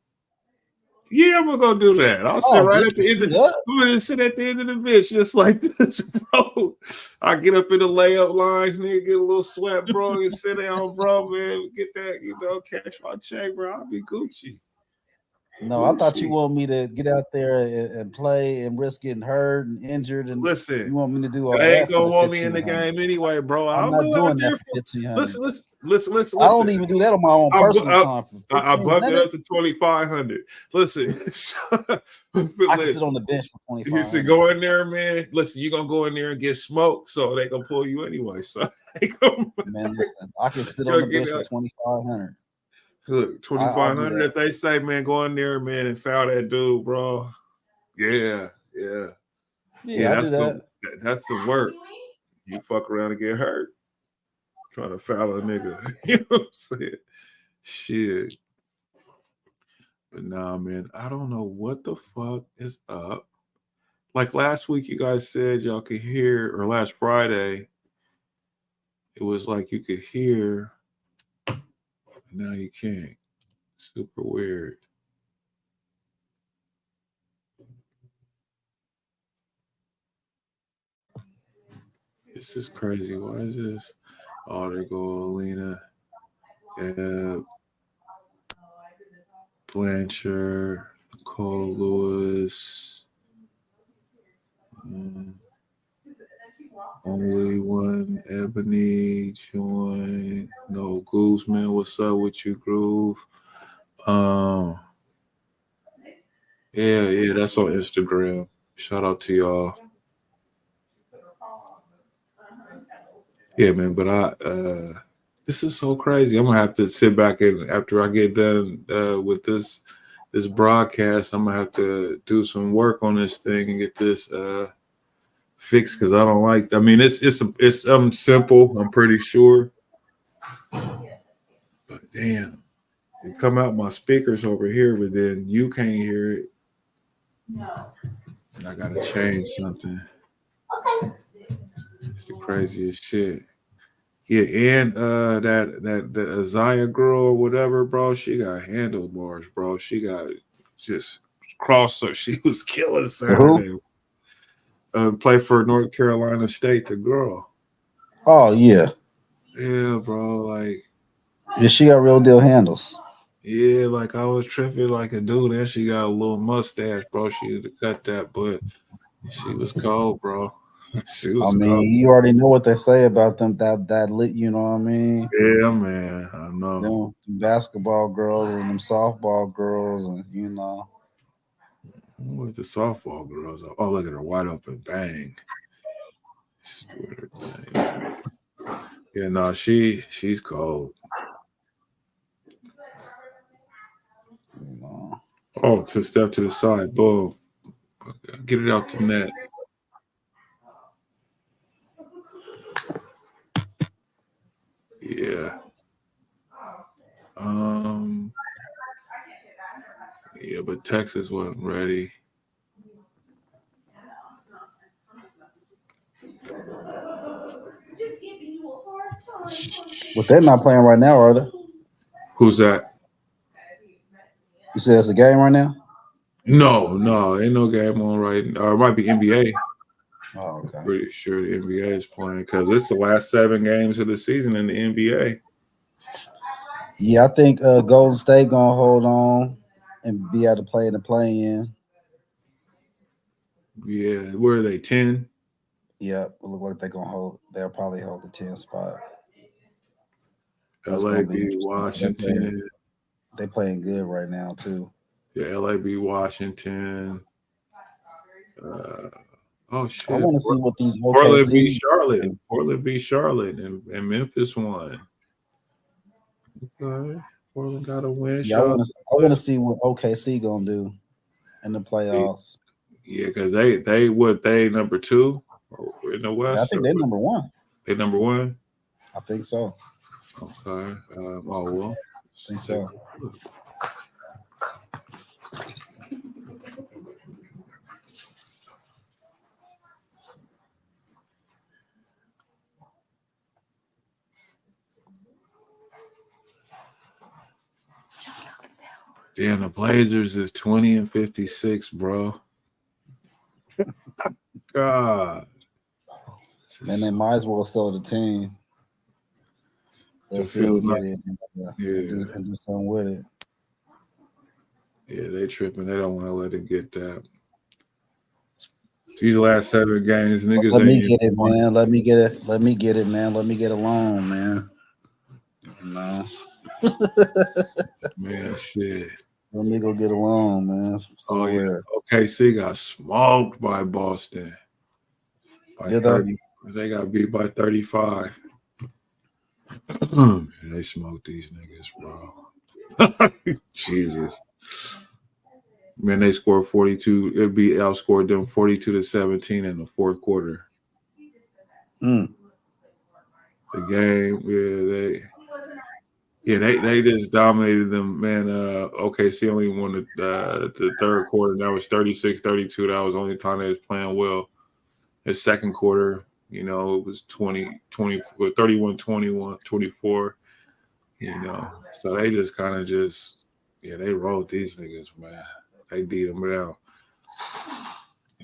Yeah, I'm gonna go do that. I'll sit right at the end. I'm gonna sit at the end of the bench just like this, bro. I get up in the layup lines, nigga, get a little sweat, bro, and sit down, bro, man. Get that, cash my check, bro. I'll be Gucci. No, I thought you want me to get out there and play and risk getting hurt and injured. And listen, you want me to do all that? They ain't gonna want me in the game anyway, bro. I'm not doing that for Listen. I don't even do that on my own personal time. I bumped it up to $2,500. Listen, I can sit on the bench for $2,500. You said go in there, man. Listen, you're gonna go in there and get smoked, so they gonna pull you anyway. So man, listen, I can sit on the bench for $2,500. Look, $2,500 if they say, man, go in there, man, and foul that dude, bro. Yeah, that's that's the work. You fuck around and get hurt trying to foul a nigga. You know what I'm saying? Shit. But nah, man, I don't know what the fuck is up. Like last week, you guys said y'all could hear, or last Friday, it was like you could hear. Now you can't. Super weird. This is crazy. Why is this? Oh, there go Alina. Yeah. Blanchard. Nicole Lewis. Only one Ebony join. No Guzman. What's up with you, Groove? Yeah, that's on Instagram. Shout out to y'all. Yeah, man, but this is so crazy. I'm gonna have to sit back and after I get done with this broadcast, I'm gonna have to do some work on this thing and get this fixed because I don't like. I mean, it's something simple. I'm pretty sure, but damn, it come out my speakers over here, but then you can't hear it. No, and I gotta change something. Okay. It's the craziest shit. Yeah, and that Isaiah girl or whatever, bro, she got handlebars, bro. She got just crosser. She was killing Saturday. Play for North Carolina State, the girl. Oh yeah. Yeah, bro. Like, yeah, she got real deal handles. Yeah, like I was tripping like a dude, and she got a little mustache, bro. She had to cut that, but she was cold, bro. She was cold. You already know what they say about them. That lit, you know what I mean? Yeah, man. I know. Them basketball girls and them softball girls, and you know. With the softball girls, oh look at her wide open bang. She's doing her thing. Yeah, no, she's cold. Oh, to step to the side, boom. Get it out the net. Yeah. Yeah, but Texas wasn't ready. But they're not playing right now, are they? Who's that? You said it's a game right now? No, ain't no game on right now. Or it might be NBA. Oh, okay. I'm pretty sure the NBA is playing because it's the last 7 games of the season in the NBA. Yeah, I think Golden State gonna hold on and be able to play in the play-in. Yeah, where are they? 10? Yeah, it look like they're gonna hold. They'll probably hold the 10 spot. That's LA gonna be beat interesting. Washington. They playing good right now too. Yeah, LA beat Washington. Oh shit! I want to see what these Portland OKC. beat Charlotte. Portland beat Charlotte, and Memphis won. Okay, Portland got a win. Yeah, I want to see what OKC gonna do in the playoffs. Yeah, because they number 2 in the West. I think they're number 1. They number 1. I think so. Okay. Oh well. I think so. Damn, the Blazers is 20-56, bro. God. And they might as well sell the team. To feel like, and do something with it. Yeah, they tripping. They don't want to let it get that. These last 7 games, niggas Let me get it, man. Let me get it. Let me get it, man. Let me get a loan, man. No. Man, shit. Let me go get a loan, man. Somewhere. Oh, yeah. OKC got smoked by Boston. By 30. They got beat by 35. They smoked these niggas, bro. Jesus. Man, they scored 42. It'd be outscored them 42-17 in the 4th quarter. The game, they just dominated them, man. OKC only won the 3rd quarter. That was 36-32. That was the only time they was playing well. The 2nd quarter, it was 31-21, 24. So they just kind of they rolled these niggas, man. They beat them down.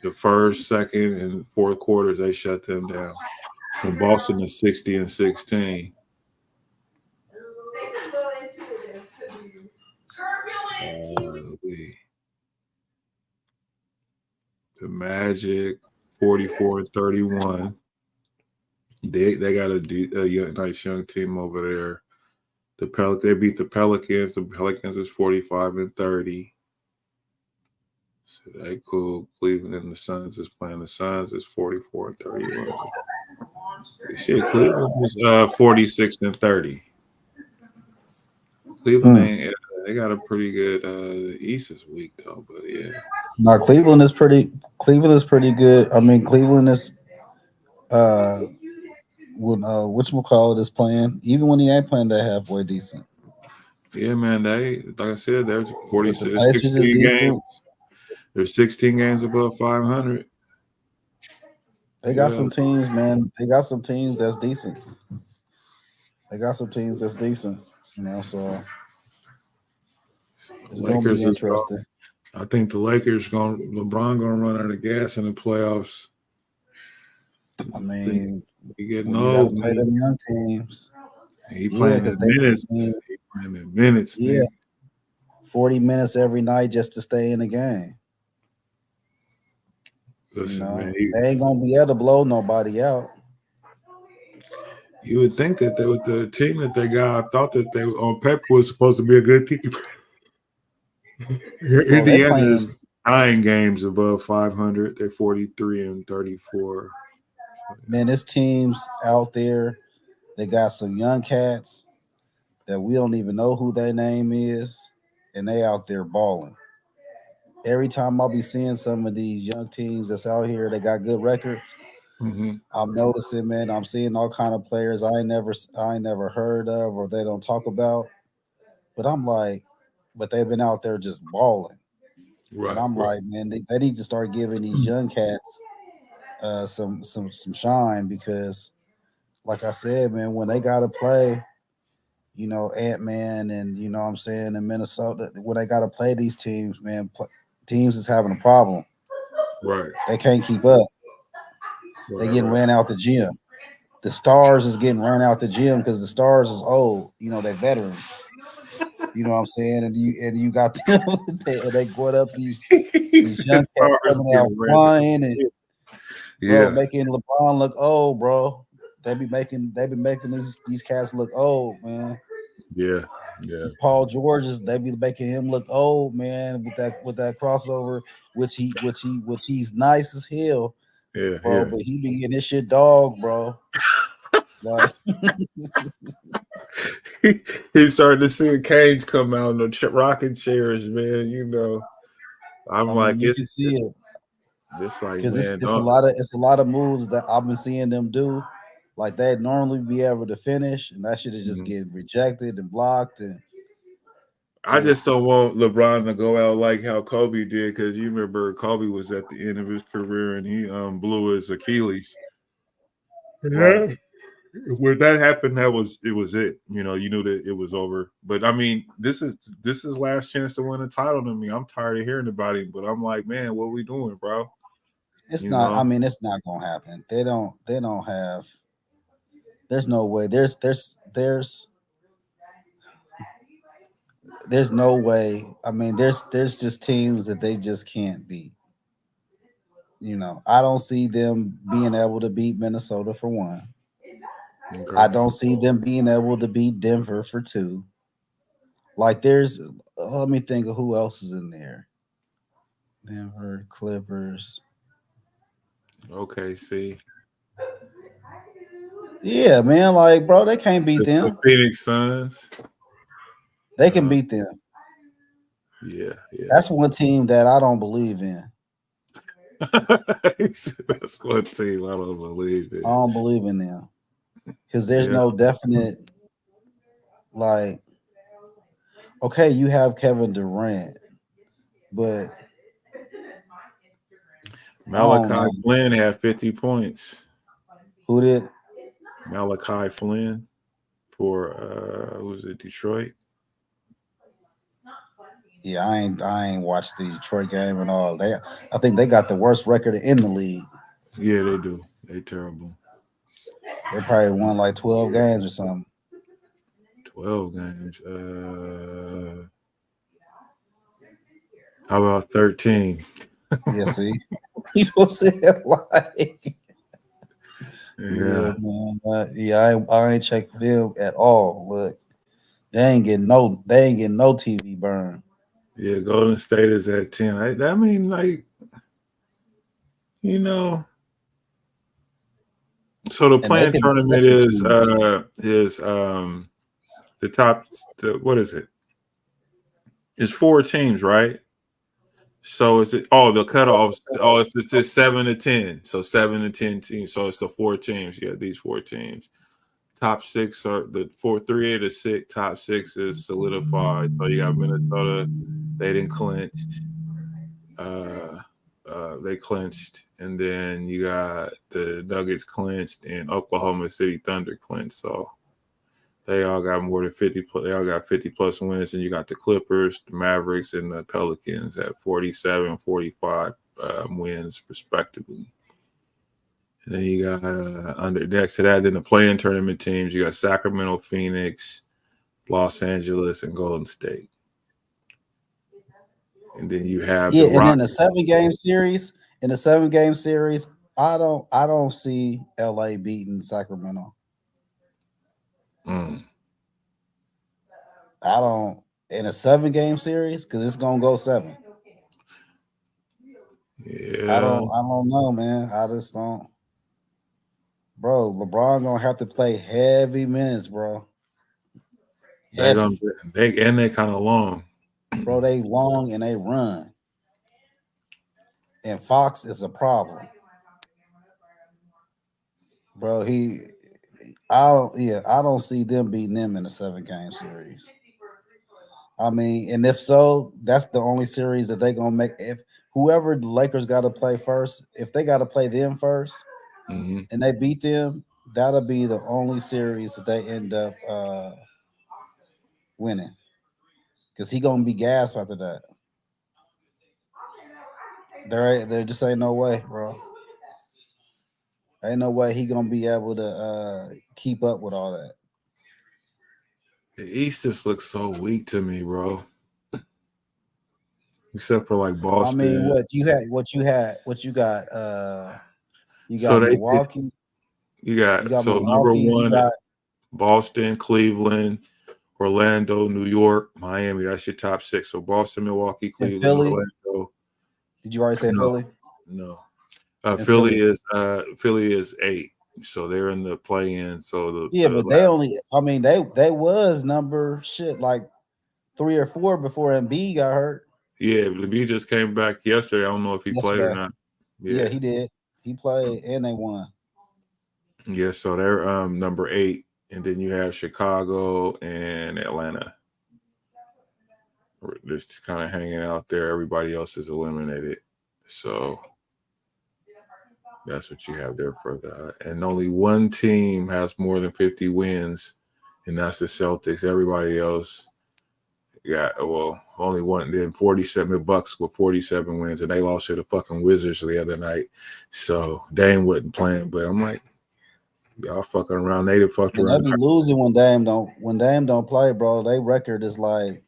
The 1st, 2nd, and 4th quarters, they shut them down. And Boston is 60-16. The Magic 44-31. They got a nice young team over there. They beat the Pelicans. The Pelicans was 45-30. So they cool. Cleveland and the Suns is playing. The Suns is 44-31. Shit, Cleveland was 46-30. Cleveland they got a pretty good East this week though, but yeah. No, Cleveland is pretty good. I mean, Cleveland is when whatchamacallit is playing, even when he ain't playing, they halfway decent. Yeah, man. They, like I said, there's 46, 16 games. There's 16 games above 500. They got some teams, man. They got some teams that's decent. So it's going to be interesting. I think the Lakers LeBron gonna run out of gas in the playoffs. I mean, he getting old. Play them young teams. He playing in minutes. Yeah, 40 minutes every night just to stay in the game. Listen, man, they ain't gonna be able to blow nobody out. You would think that with the team that they got, I thought that they on paper was supposed to be a good team. Indiana is 9 games above 500. They're 43-34. Man, this team's out there. They got some young cats that we don't even know who their name is, and they out there balling. Every time I'll be seeing some of these young teams that's out here, they got good records. I'm noticing, man, I'm seeing all kind of players I ain't never heard of or they don't talk about. But I'm like, but they've been out there just balling. Right. And I'm like, man, they need to start giving these young cats some shine because, like I said, man, when they got to play, you know, Ant-Man and, you know what I'm saying, in Minnesota, when they got to play these teams, man, teams is having a problem. Right. They can't keep up. Right, They getting ran out the gym. The Stars is getting ran out the gym because the Stars is old. You know, they're veterans. You know what I'm saying? And you got them, they going up these young cats coming out flying and bro, making LeBron look old, bro. They be making these cats look old, man. Yeah. Paul George's, they be making him look old, man, with that crossover, which he's nice as hell, bro. But he be getting this shit dog, bro. Like he started to see Canes come out in the rocking chairs, man. You know, I'm like, you can see it. It's like, because man, it's a lot of moves that I've been seeing them do. Like they'd normally be able to finish, and that shit is just getting rejected and blocked. And I just don't want LeBron to go out like how Kobe did, because you remember Kobe was at the end of his career and he blew his Achilles. Right. When that happened, it was it. You know, you knew that it was over. But I mean, this is last chance to win a title to me. I'm tired of hearing about it, but I'm like, man, what are we doing, bro? It's not. I mean, it's not gonna happen. They don't have. There's no way. There's no way. I mean, there's just teams that they just can't beat. You know, I don't see them being able to beat Minnesota for one. Okay. I don't see them being able to beat Denver for two. Like, let me think of who else is in there. Denver, Clippers. Okay, see. Yeah, man. Like, bro, they can't beat them. The Phoenix Suns. They can beat them. Yeah. That's one team that I don't believe in. That's one team I don't believe in. I don't believe in them because there's no definite, like, okay, you have Kevin Durant, but Malachi Flynn had 50 points. Who did? Malachi Flynn for was it Detroit? Yeah, I ain't watched the Detroit game and all. I think they got the worst record in the league. Yeah, they do. They terrible. They probably won like 12 games or something. 12 games. How about 13? Yeah, see? You know what I'm saying? Like, yeah, man. I ain't checked for them at all. Look, they ain't getting no TV burn. Yeah, Golden State is at 10. I mean, like, you know. So the playing tournament is the top. What is it? It's 4 teams, right? So is it? Oh, the cutoffs. Oh, it's 7 to 10. So 7 to 10 teams. So it's the 4 teams. Yeah, these 4 teams. Top 6 are the 3 of the 6. Top 6 is solidified. So you got Minnesota. They didn't clinched. They clinched, and then you got the Nuggets clinched and Oklahoma City Thunder clinched. So they all got more than 50. They all got 50 plus wins, and you got the Clippers, the Mavericks, and the Pelicans at 47, 45 wins respectively. And then you got under next to that, then the play-in tournament teams. You got Sacramento, Phoenix, Los Angeles, and Golden State. And then you have and in a 7-game series. In a 7-game series, I don't see LA beating Sacramento. I don't in a 7-game series because it's gonna go 7. Yeah, I don't know, man. I just don't. Bro, LeBron gonna have to play heavy minutes, bro. They kind of long. Bro, they long and they run. And Fox is a problem. Bro, I don't see them beating them in a 7-game series. I mean, and if so, that's the only series that they're gonna make. If whoever the Lakers got to play first, if they got to play them 1st and they beat them, that'll be the only series that they end up winning. Because he gonna be gassed after that. There just ain't no way, bro. Ain't no way he gonna be able to keep up with all that. The East just looks so weak to me, bro. Except for like Boston. I mean, what you got? You got Milwaukee. You got Milwaukee, number one, Boston, Cleveland, Orlando, New York, Miami. That's your top 6. So Boston, Milwaukee, Cleveland, Orlando. Did you already say Philly? No. Philly is 8. So they're in the play-in. So they was number like 3 or 4 before Embiid got hurt. Yeah, Embiid just came back yesterday. I don't know if he played or not. Yeah, he did. He played and they won. Yeah, so they're number 8, and then you have Chicago and Atlanta. Just kind of hanging out there. Everybody else is eliminated. So that's what you have there for that. And only one team has more than 50 wins, and that's the Celtics. Everybody else only one. Then 47 Bucks with 47 wins, and they lost to the fucking Wizards the other night. So Dame wasn't playing, but I'm like, y'all fucking around. They fucked around. They be losing when Dame don't play, bro. Their record is like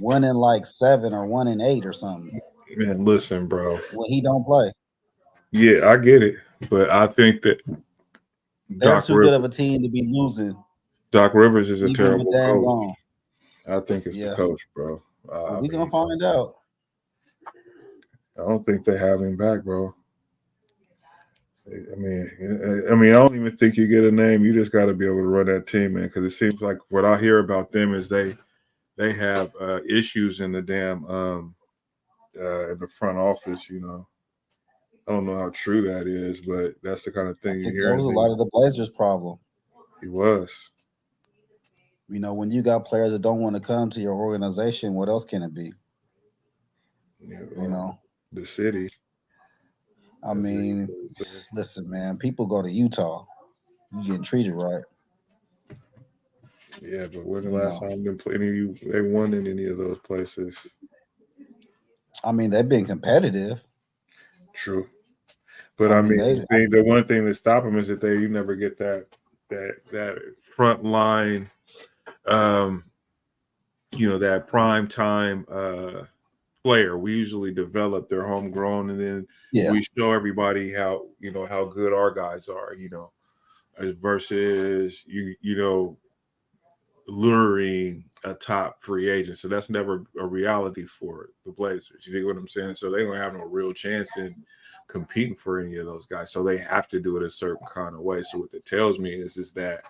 1-7 or 1-8 or something. Man, listen, bro. When he don't play. Yeah, I get it, but I think that they're too good of a team to be losing. Doc Rivers is a terrible coach. I think it's the coach, bro. We're gonna find out. I don't think they have him back, bro. I mean, I don't even think you get a name. You just got to be able to run that team, man. Because it seems like what I hear about them is they have issues in the damn in the front office. You know, I don't know how true that is, but that's the kind of thing you hear. That was a lot of the Blazers' problem. It was. You know, when you got players that don't want to come to your organization, what else can it be? Yeah, you know, the city. I mean, listen, man. People go to Utah. You getting treated right. Yeah, but when the last time they won in any of those places? I mean, they've been competitive. True, but I mean the one thing that stops them is that you never get that front line. That prime time player. We usually develop their homegrown, and then we show everybody how good our guys are. Versus luring a top free agent. So that's never a reality for the Blazers. You know what I'm saying? So they don't have no real chance in competing for any of those guys. So they have to do it a certain kind of way. So what that tells me is that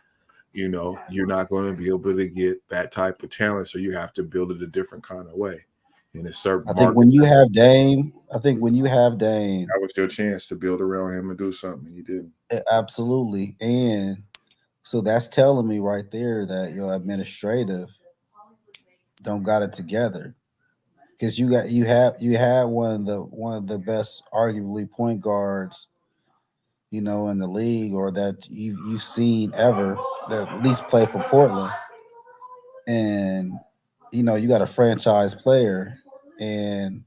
you're not going to be able to get that type of talent, so you have to build it a different kind of way. In a certain I think when you have Dame, that was your chance to build around him and do something. You didn't. Absolutely. And so that's telling me right there that your administrative don't got it together. Because you had one of the best arguably point guards in the league, or that you've seen ever, that at least play for Portland. And you got a franchise player, and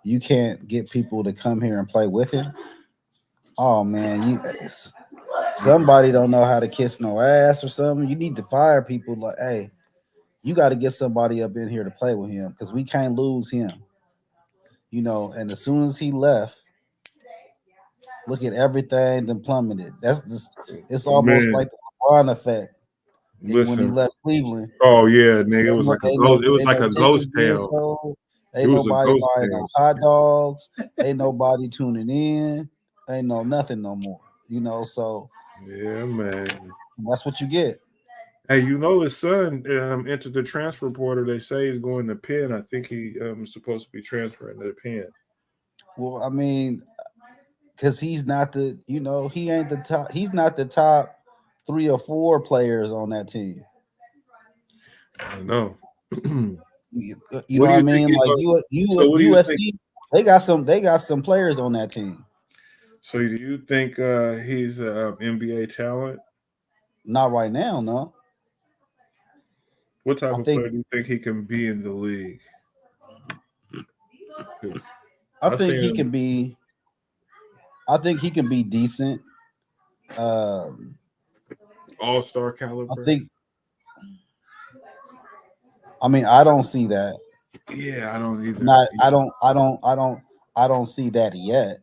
you can't get people to come here and play with him. Oh man, somebody don't know how to kiss no ass or something. You need to fire people. Like, hey, you got to get somebody up in here to play with him, because we can't lose him. And as soon as he left, look at everything that plummeted. It's almost like the LeBron effect. When he left Cleveland. Oh yeah, nigga, it was like a ghost. It was like a ghost town. Ain't nobody buying no hot dogs. Ain't nobody tuning in. Ain't nothing no more. So yeah, man. That's what you get. Hey, his son entered the transfer portal. They say he's going to Penn. I think he was supposed to be transferring to Penn. Well, I mean, because he's not he ain't the top. He's not the top 3 or 4 players on that team. I know. You know what I mean? Like USC, they got some players on that team. So do you think he's an NBA talent? Not right now, no. What type of player do you think he can be in the league? I think he can be decent. All-star caliber. I don't see that. Yeah, I don't either. I don't see that yet.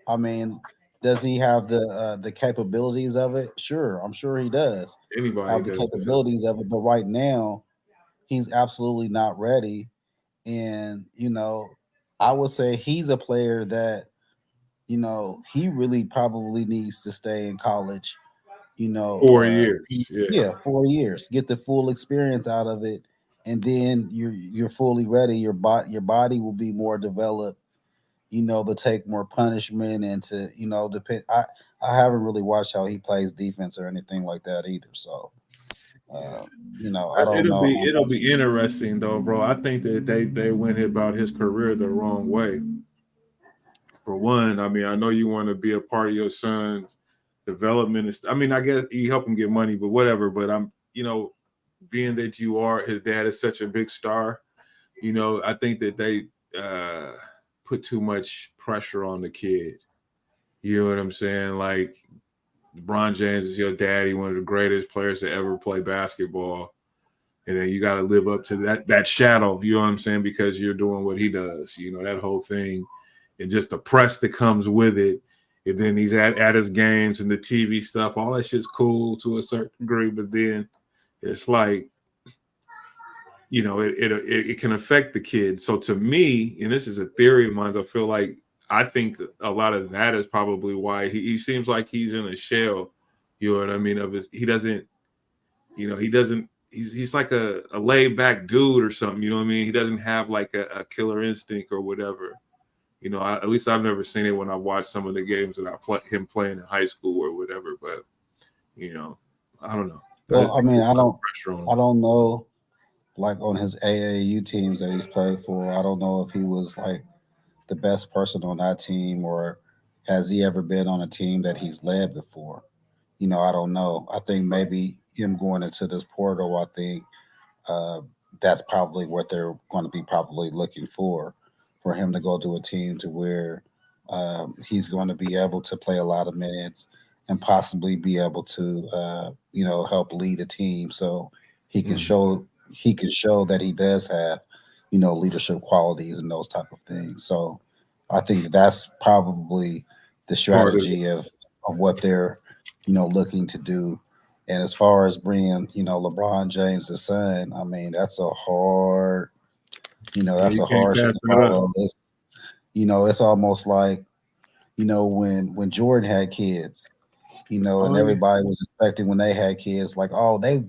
I mean, does he have the capabilities of it? Sure, I'm sure he does. Anybody have the capabilities of it, but right now he's absolutely not ready. And I would say he's a player that he really probably needs to stay in college. 4 years. Yeah, 4 years. Get the full experience out of it, and then you're fully ready. Your body will be more developed. To take more punishment and to depend. I haven't really watched how he plays defense or anything like that either. So, I don't know. It'll be interesting though, bro. I think that they went about his career the wrong way. For one, I mean, I know you want to be a part of your son's development. I mean, I guess you help him get money, but whatever. But being that his dad is such a big star, I think that they put too much pressure on the kid. You know what I'm saying? Like, LeBron James is your daddy, one of the greatest players to ever play basketball. And then you got to live up to that shadow, you know what I'm saying? Because you're doing what he does, that whole thing. And just the press that comes with it. And then he's at his games and the TV stuff. All that shit's cool to a certain degree. But then it's like, it can affect the kid. So to me, and this is a theory of mine, I think a lot of that is probably why he seems like he's in a shell, you know what I mean? He's like a laid back dude or something, you know what I mean? He doesn't have like a killer instinct or whatever. At least I've never seen it when I watched some of the games that him playing in high school or whatever, but I don't know. Well, I mean, I don't know. Like on his AAU teams that he's played for, I don't know if he was like the best person on that team, or has he ever been on a team that he's led before? I don't know. I think maybe him going into this portal, I think that's probably what they're going to be probably looking for him to go to a team to where he's going to be able to play a lot of minutes and possibly be able to help lead a team, so he can show that he does have leadership qualities and those type of things. So I think that's probably the strategy of what they're looking to do. And as far as bringing LeBron James' son, I mean, that's a hard shit to follow. It's almost like when Jordan had kids, and everybody was expecting when they had kids, like, oh, they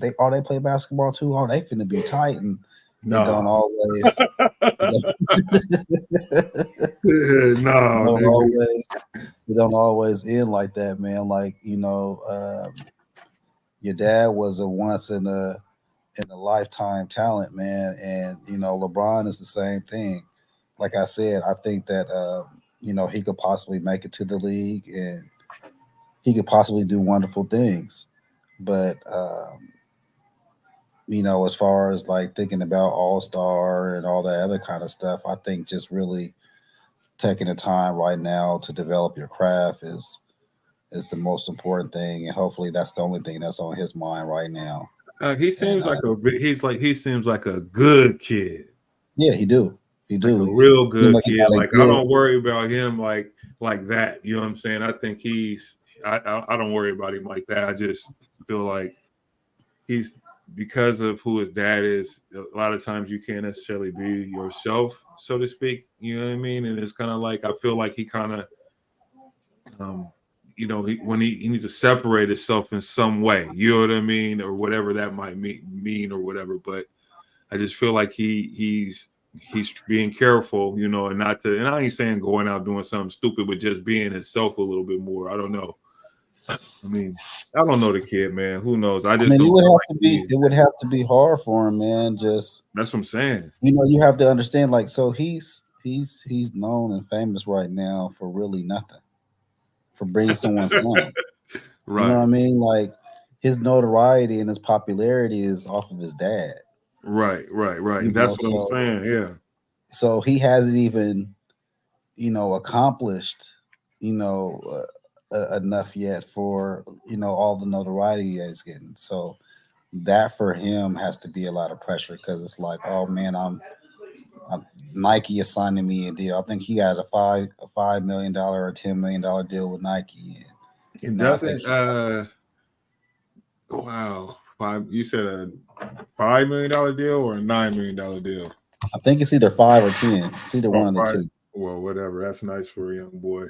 play basketball too. Oh, they finna be tight, and they don't always. They don't always end like that, man. Like your dad was a once in a lifetime talent, man, and LeBron is the same thing. Like I said, I think that he could possibly make it to the league and he could possibly do wonderful things. But, as far as like thinking about All-Star and all that other kind of stuff, I think just really taking the time right now to develop your craft is the most important thing. And hopefully that's the only thing that's on his mind right now. He seems like a good kid. Yeah, he do. Like a real good kid. Like I don't worry about him like that. You know what I'm saying? I think I don't worry about him like that. I just feel like he's, because of who his dad is, a lot of times you can't necessarily be yourself, so to speak. You know what I mean? And it's kind of like, I feel like he kind of, when he needs to separate himself in some way, you know what I mean? Or whatever that might mean or whatever. But I just feel like he's being careful, and not to, and I ain't saying going out doing something stupid, but just being himself a little bit more. I don't know. I mean, I don't know the kid, man. Who knows? I just mean, don't it would feel have like to be. It would have to be hard for him, man. Just that's what I'm saying. you have to understand. Like, so he's known and famous right now for really nothing, for bringing someone's son. Right. You know what I mean? Like, his notoriety and his popularity is off of his dad. Right. You That's know, what I'm saying. Yeah. So he hasn't even, accomplished, enough yet for all the notoriety that he's getting. So that for him has to be a lot of pressure because it's like, oh man, I'm Nike assigning me a deal. I think he had a $5 million or $10 million deal with Nike. It doesn't. Wow. You said a $5 million deal or a $9 million deal? I think it's either 5 or 10. It's either one of the two. Well, whatever. That's nice for a young boy.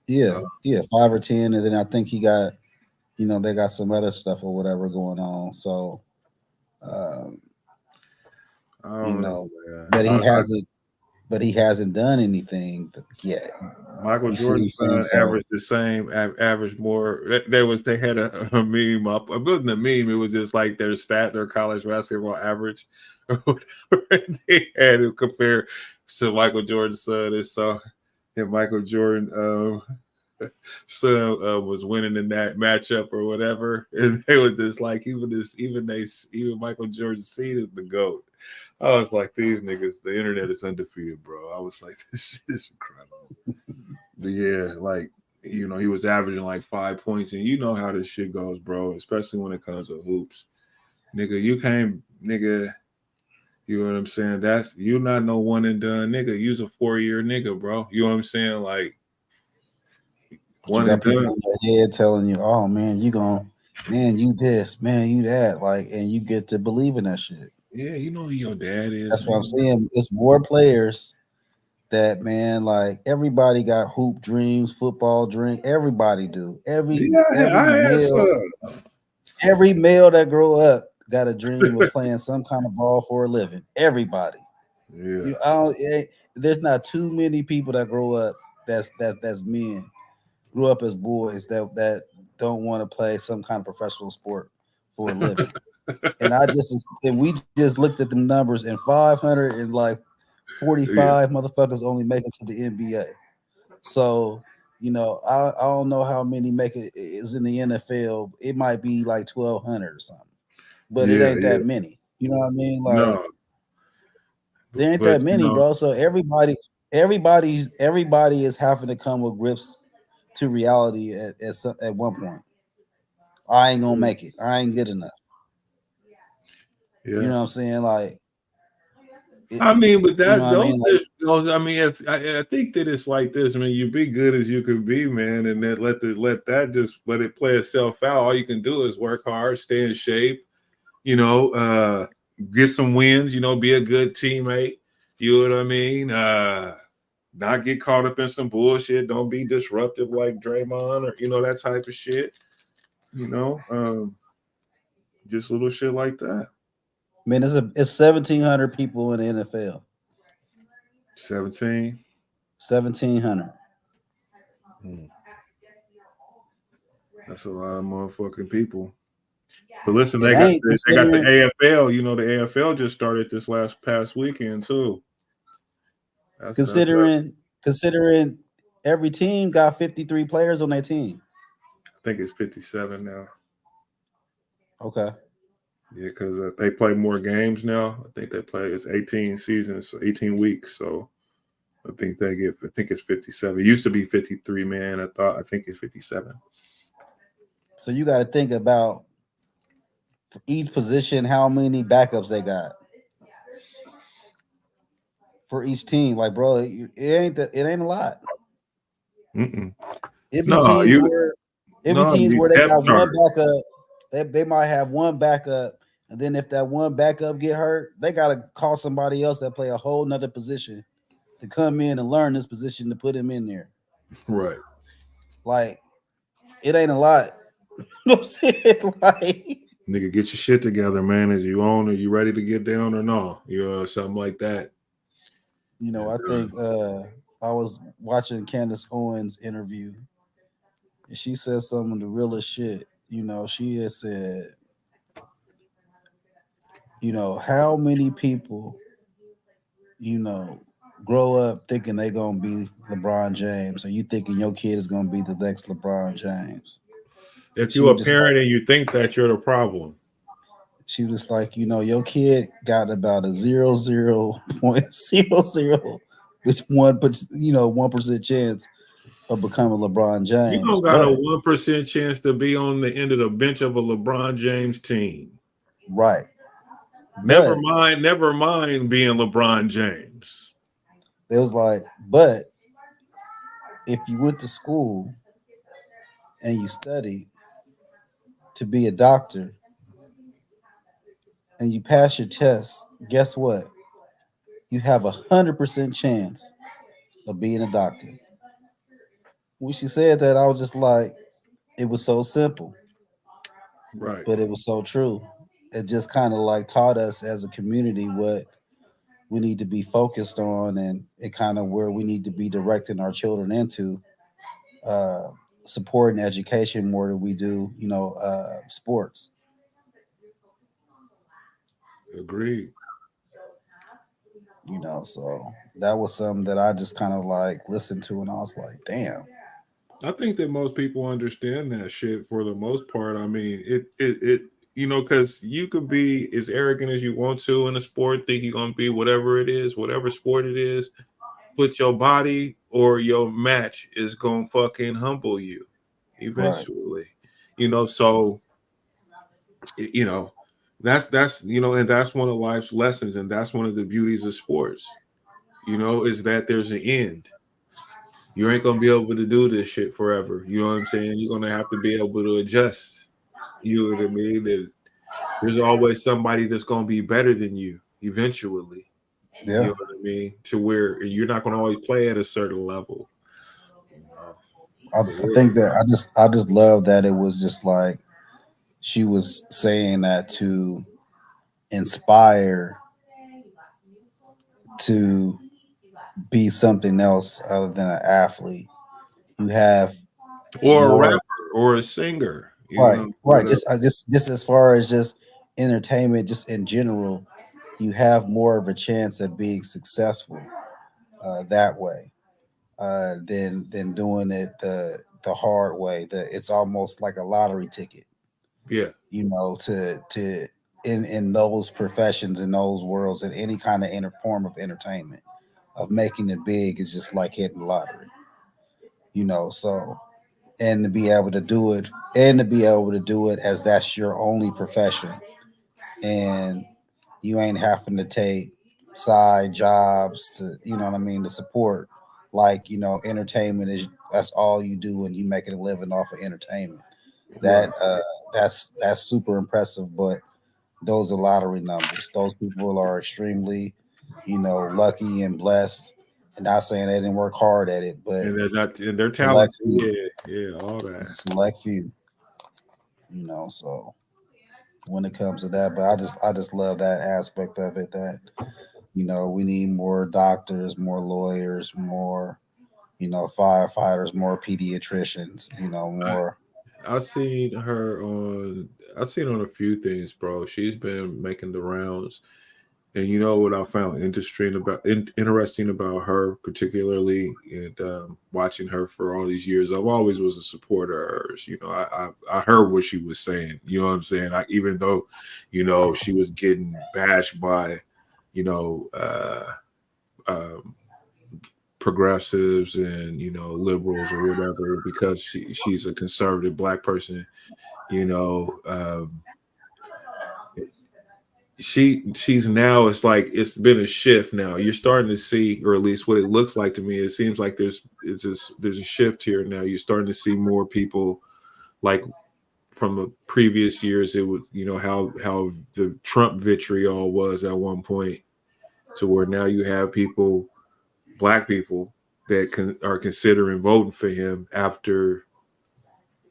Yeah, 5 or 10, and then I think he got, they got some other stuff or whatever going on. So, I don't know, man. But he hasn't done anything yet. Michael Jordan's son averaged the same, averaged more. They had a meme up. It wasn't a meme. It was just like their college basketball average. They had to compare to Michael Jordan's son. And so, and Michael Jordan son was winning in that matchup or whatever, and they were just like even Michael Jordan seen the GOAT. I was like, these niggas, the internet is undefeated, bro. I was like, this shit is incredible. But yeah, like, he was averaging like 5 points, and you know how this shit goes, bro, especially when it comes to hoops. Nigga, you know what I'm saying? You're not no one and done nigga. You's a 4-year nigga, bro. You know what I'm saying? Like, one and done. In your head telling you, oh man, you this, man, you that, like, and you get to believe in that shit. Yeah, you know who your dad is. That's what I'm saying. It's more players that, man, like, everybody got hoop dreams, football dream. Everybody do. Every male that grow up got a dream of playing some kind of ball for a living. Everybody. Yeah. There's not too many people that grow up that's men, grew up as boys that don't want to play some kind of professional sport for a living. And we just looked at the numbers, and 545 motherfuckers only make it to the NBA. So, I don't know how many make it is in the NFL. It might be like 1,200 or something, but it ain't that many. You know what I mean? Like, no. There ain't that many, bro. So everybody is having to come with grips to reality at one point. I ain't gonna make it. I ain't good enough. Yeah. You know what I'm saying? Like, I mean, but that I think that it's like this. I mean, you be good as you can be, man, and then let it play itself out. All you can do is work hard, stay in shape, get some wins, be a good teammate. You know what I mean? Not get caught up in some bullshit. Don't be disruptive like Draymond or that type of shit. Just little shit like that. Man, it's 1,700 people in the NFL. 1,700. That's a lot of motherfucking people. But listen, they got the AFL. The AFL just started this past weekend too. Considering every team got 53 players on their team. I think it's 57 now. Okay. Yeah, because they play more games now. I think it's 18 seasons, so 18 weeks. So I think it's 57. It used to be 53, man. I think it's 57. So you got to think about for each position how many backups they got for each team. Like, bro, it ain't a lot. Mm-mm. It be teams where they got one backup. They might have one backup, and then if that one backup get hurt, they gotta call somebody else that play a whole nother position to come in and learn this position to put him in there. Right. Like, it ain't a lot. You know what I'm saying? Like, nigga, get your shit together, man. Is you on? Are you ready to get down or no? Something like that. I think I was watching Candace Owens' interview, And she said some of the realest shit. You know, she has said, you know, how many people, you know, grow up thinking they gonna be LeBron James, or you thinking your kid is gonna be the next LeBron James? If She you're was a just parent like, and you think that, you're the problem. she was like, you know, your kid got about a 0.00, which 1% chance of becoming LeBron You James. don't got a But 1% chance to be on the end of the bench of a LeBron James team. right. Never But mind being LeBron James. it was like, but if you went to school and you studied to be a doctor and you pass your test, guess what? You have 100% chance of being a doctor. When she said that, I was just like, it was so simple, Right. but it was so true. It just kind of like taught us as a community what we need to be focused on, and it kind of where we need to be directing our children into uh, support and education more than we do, sports. Agreed. You know, so that was something that I just kind of like listened to, and I was like, damn. I think that most people understand that shit for the most part. I mean, it because you could be as arrogant as you want to in a sport, think you're gonna be whatever it is, whatever sport it is, but your body or your match is gonna fucking humble you Right. eventually. So you know, that's and that's one of life's lessons, and that's one of the beauties of sports, is that there's an end. You ain't gonna be able to do this shit forever. You know what I'm saying? You're gonna have to be able to adjust. You know what I mean? There's always somebody that's gonna be better than you eventually. Yeah. You know what I mean? To where you're not gonna always play at a certain level. I think that I just love that it was just like she was saying that to inspire to be something else other than an athlete. You have Or a more. rapper or a singer, Right, right. whatever. Just as far as just entertainment, just in general, you have more of a chance at being successful that way than doing it the hard way. It's almost like a lottery ticket, Yeah. To in those professions, in those worlds, in any kind of form of entertainment, of making it big is just like hitting the lottery. So and to be able to do it as that's your only profession, and you ain't having to take side jobs to to support, like entertainment is that's all you do and you making a living off of entertainment. Right. That's super impressive, but those are lottery numbers. Those people are extremely lucky and blessed, and not saying they didn't work hard at it, but And they're not, and they're select talented. few. Yeah, all that. It's a select few. So when it comes to that, but I just love that aspect of it, that we need more doctors, more lawyers, more firefighters, more pediatricians, more. I've seen on a few things, bro. She's been making the rounds. And you know what I found interesting about her, particularly, and watching her for all these years, I've always was a supporter of hers. I heard what she was saying. You know what I'm saying? Even though, she was getting bashed by, progressives and liberals or whatever, because she's a conservative Black person. She's now, it's like it's been a shift now. You're starting to see, or at least what it looks like to me, it seems like there's a shift here now. You're starting to see more people, like from the previous years. It was how the Trump vitriol was at one point, to where now you have people, Black people, that are considering voting for him after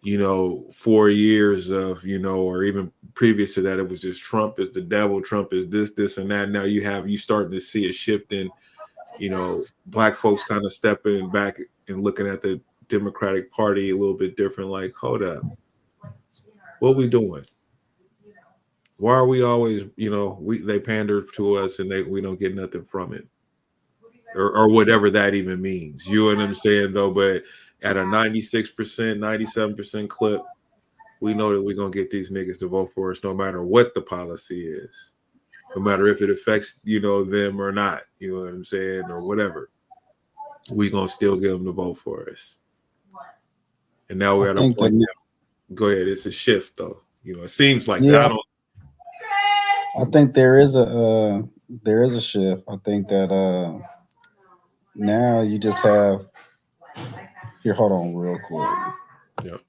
4 years of, or even previous to that, it was just Trump is the devil, Trump is this and that. Now you starting to see a shift in, Black folks kind of stepping back and looking at the Democratic Party a little bit different. Like, hold up, what we doing? Why are we always, they pander to us and we don't get nothing from it, or whatever that even means. You know what I'm saying, though? But at a 96%, 97% clip, we know that we're gonna get these niggas to vote for us, no matter what the policy is, no matter if it affects them or not. You know what I'm saying, or whatever. We gonna still get them to vote for us. And now we're at a point. Go ahead. It's a shift, though. It seems like that. I think there is a shift. I think that now you just have here. Hold on, real quick. Yep.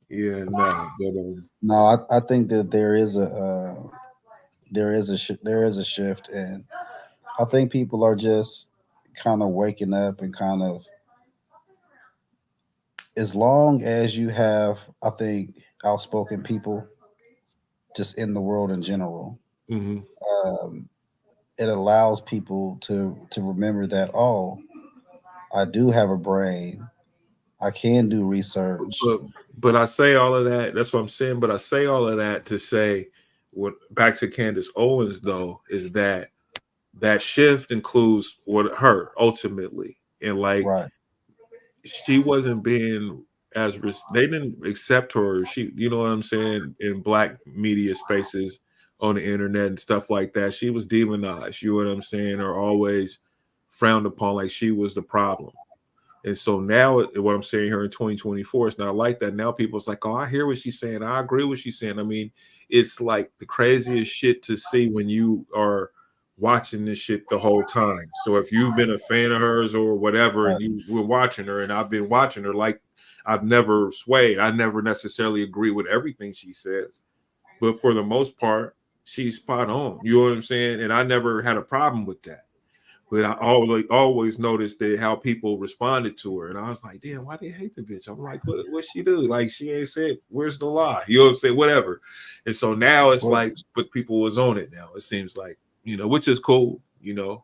Yeah, no, but no, I think that there is a shift, and I think people are just kind of waking up and kind of, as long as you have, I think, outspoken people just in the world in general, it allows people to remember that, oh, I do have a brain. I can do research. But I say all of that. That's what I'm saying. But I say all of that to say, back to Candace Owens, though, is that shift includes her ultimately, and right. She wasn't being they didn't accept her. She, you know what I'm saying, in black media spaces on the internet and stuff like that. She was demonized. You know what I'm saying, or always frowned upon, like she was the problem. And so now what I'm saying here in 2024, it's not like that. Now people's like, oh, I hear what she's saying. I agree with what she's saying. I mean, it's like the craziest shit to see when you are watching this shit the whole time. So if you've been a fan of hers or whatever, and you were watching her, and I've been watching her, like, I've never swayed. I never necessarily agree with everything she says, but for the most part, she's spot on. You know what I'm saying? And I never had a problem with that. But I always noticed that how people responded to her. And I was like, damn, why they hate the bitch? I'm like, what she do? Like, she ain't said, where's the lie? You know what I'm saying? Whatever. And so now it's like, but people was on it now. It seems like, which is cool.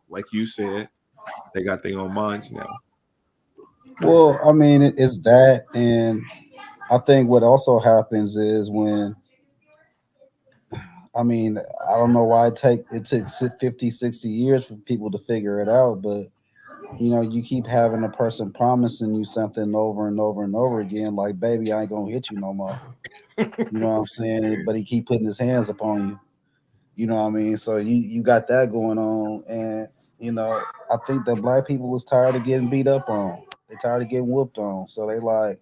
Like you said, they got their own minds now. Well, I mean, it's that. And I think what also happens is when, I mean, I don't know why it took 50, 60 years for people to figure it out, but you keep having a person promising you something over and over and over again, like, baby, I ain't gonna hit you no more. You know what I'm saying? But he keep putting his hands upon you. You know what I mean? So you got that going on, and I think that black people was tired of getting beat up on. They tired of getting whooped on. So they like,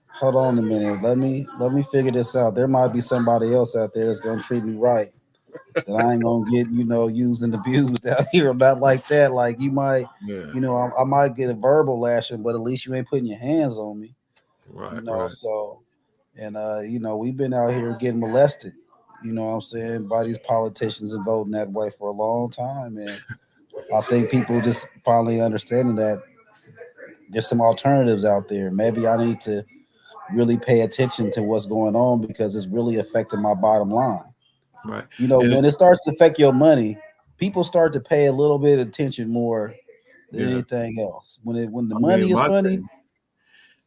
hold on a minute, let me figure this out. There might be somebody else out there that's gonna treat me right. That I ain't gonna get, used and abused out here. Not like that. Like, you might, I might get a verbal lashing, but at least you ain't putting your hands on me. Right. So, and we've been out here getting molested, what I'm saying, by these politicians and voting that way for a long time. And I think people just finally understanding that there's some alternatives out there. Maybe I need to really pay attention to what's going on because it's really affecting my bottom line. Right. When it starts to affect your money, people start to pay a little bit of attention more than anything else. When the money is money,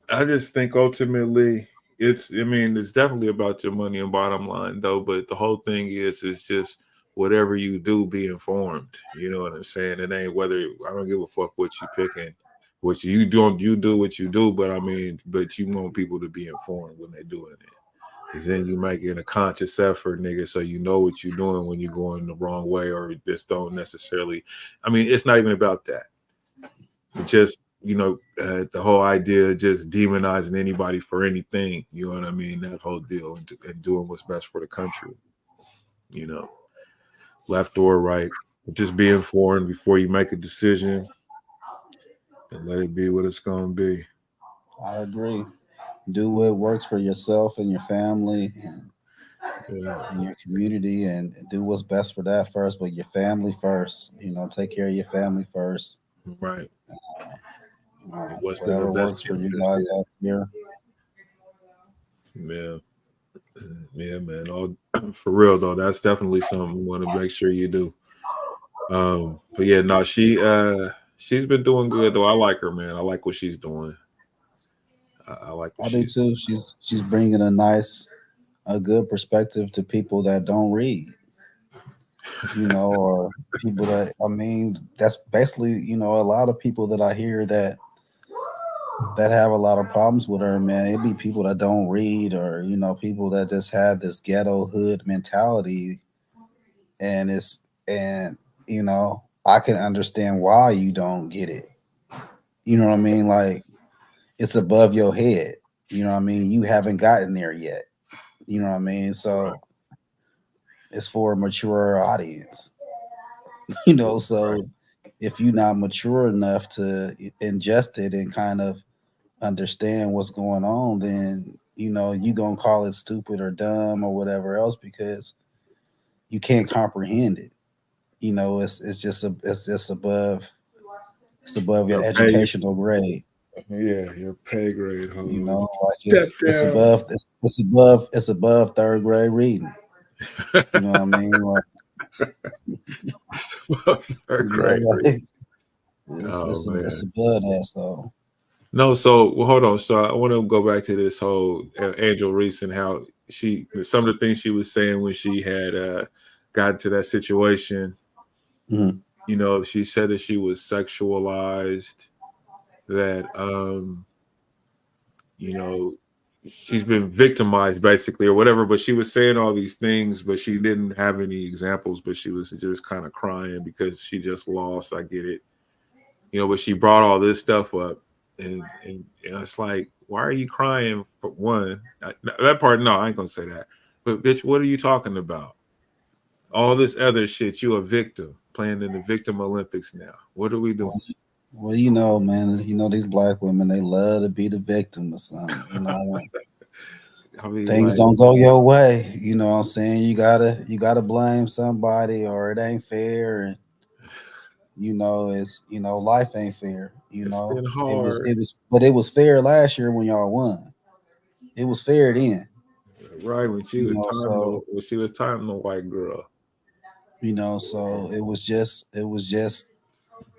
I just think ultimately it's definitely about your money and bottom line, though. But the whole thing is just whatever you do, be informed. You know what I'm saying? It ain't whether, I don't give a fuck what you picking, what you don't, you do what you do. But but you want people to be informed when they're doing it. Because then you making a conscious effort, nigga, so you know what you're doing when you're going the wrong way, or this don't necessarily. It's not even about that. It just, the whole idea of just demonizing anybody for anything, you know what I mean? That whole deal, and doing what's best for the country, left or right. Just be informed before you make a decision and let it be what it's going to be. I agree. Do what works for yourself and your family and your community, and do what's best for that first, but your family first. Take care of your family first. Right. Whatever works for you guys out here. Yeah. Yeah, man. All for real though. That's definitely something we want to make sure you do. But yeah, no, she's been doing good though. I like her, man. I like what she's doing. I like what I do she's. too. She's bringing a good perspective to people that don't read, or people that, I mean, that's basically, a lot of people that I hear that have a lot of problems with her, man. It'd be people that don't read, or people that just have this ghetto hood mentality, and I can understand why you don't get it. You know what I mean? Like, it's above your head. You know what I mean? You haven't gotten there yet. You know what I mean? So it's for a mature audience. So if you're not mature enough to ingest it and kind of understand what's going on, then you gonna call it stupid or dumb or whatever else because you can't comprehend it. It's above your Your pay, educational grade. yeah, your pay grade. Like Step down. it's above third grade reading. You know what I mean? Like, Third grade. like Oh man. it's above that. So No, so well, hold on. So I want to go back to this whole Angel Reese and how some of the things she was saying when she had gotten to that situation. mm-hmm. She said that she was sexualized, that she's been victimized basically or whatever, but she was saying all these things, but she didn't have any examples, but she was just kind of crying because she just lost. I get it. But she brought all this stuff up. And it's like, why are you crying? For one, that part, no, I ain't gonna say that. But bitch, what are you talking about? All this other shit. You a victim playing in the victim Olympics now. What are we doing? Well, man, these black women, they love to be the victim or something. I mean, things don't go your way. You know what I'm saying? You gotta blame somebody, or it ain't fair, and it's life ain't fair. It's been hard. It was fair last year when y'all won. It was fair then. Right, when she was time the white girl. So it was just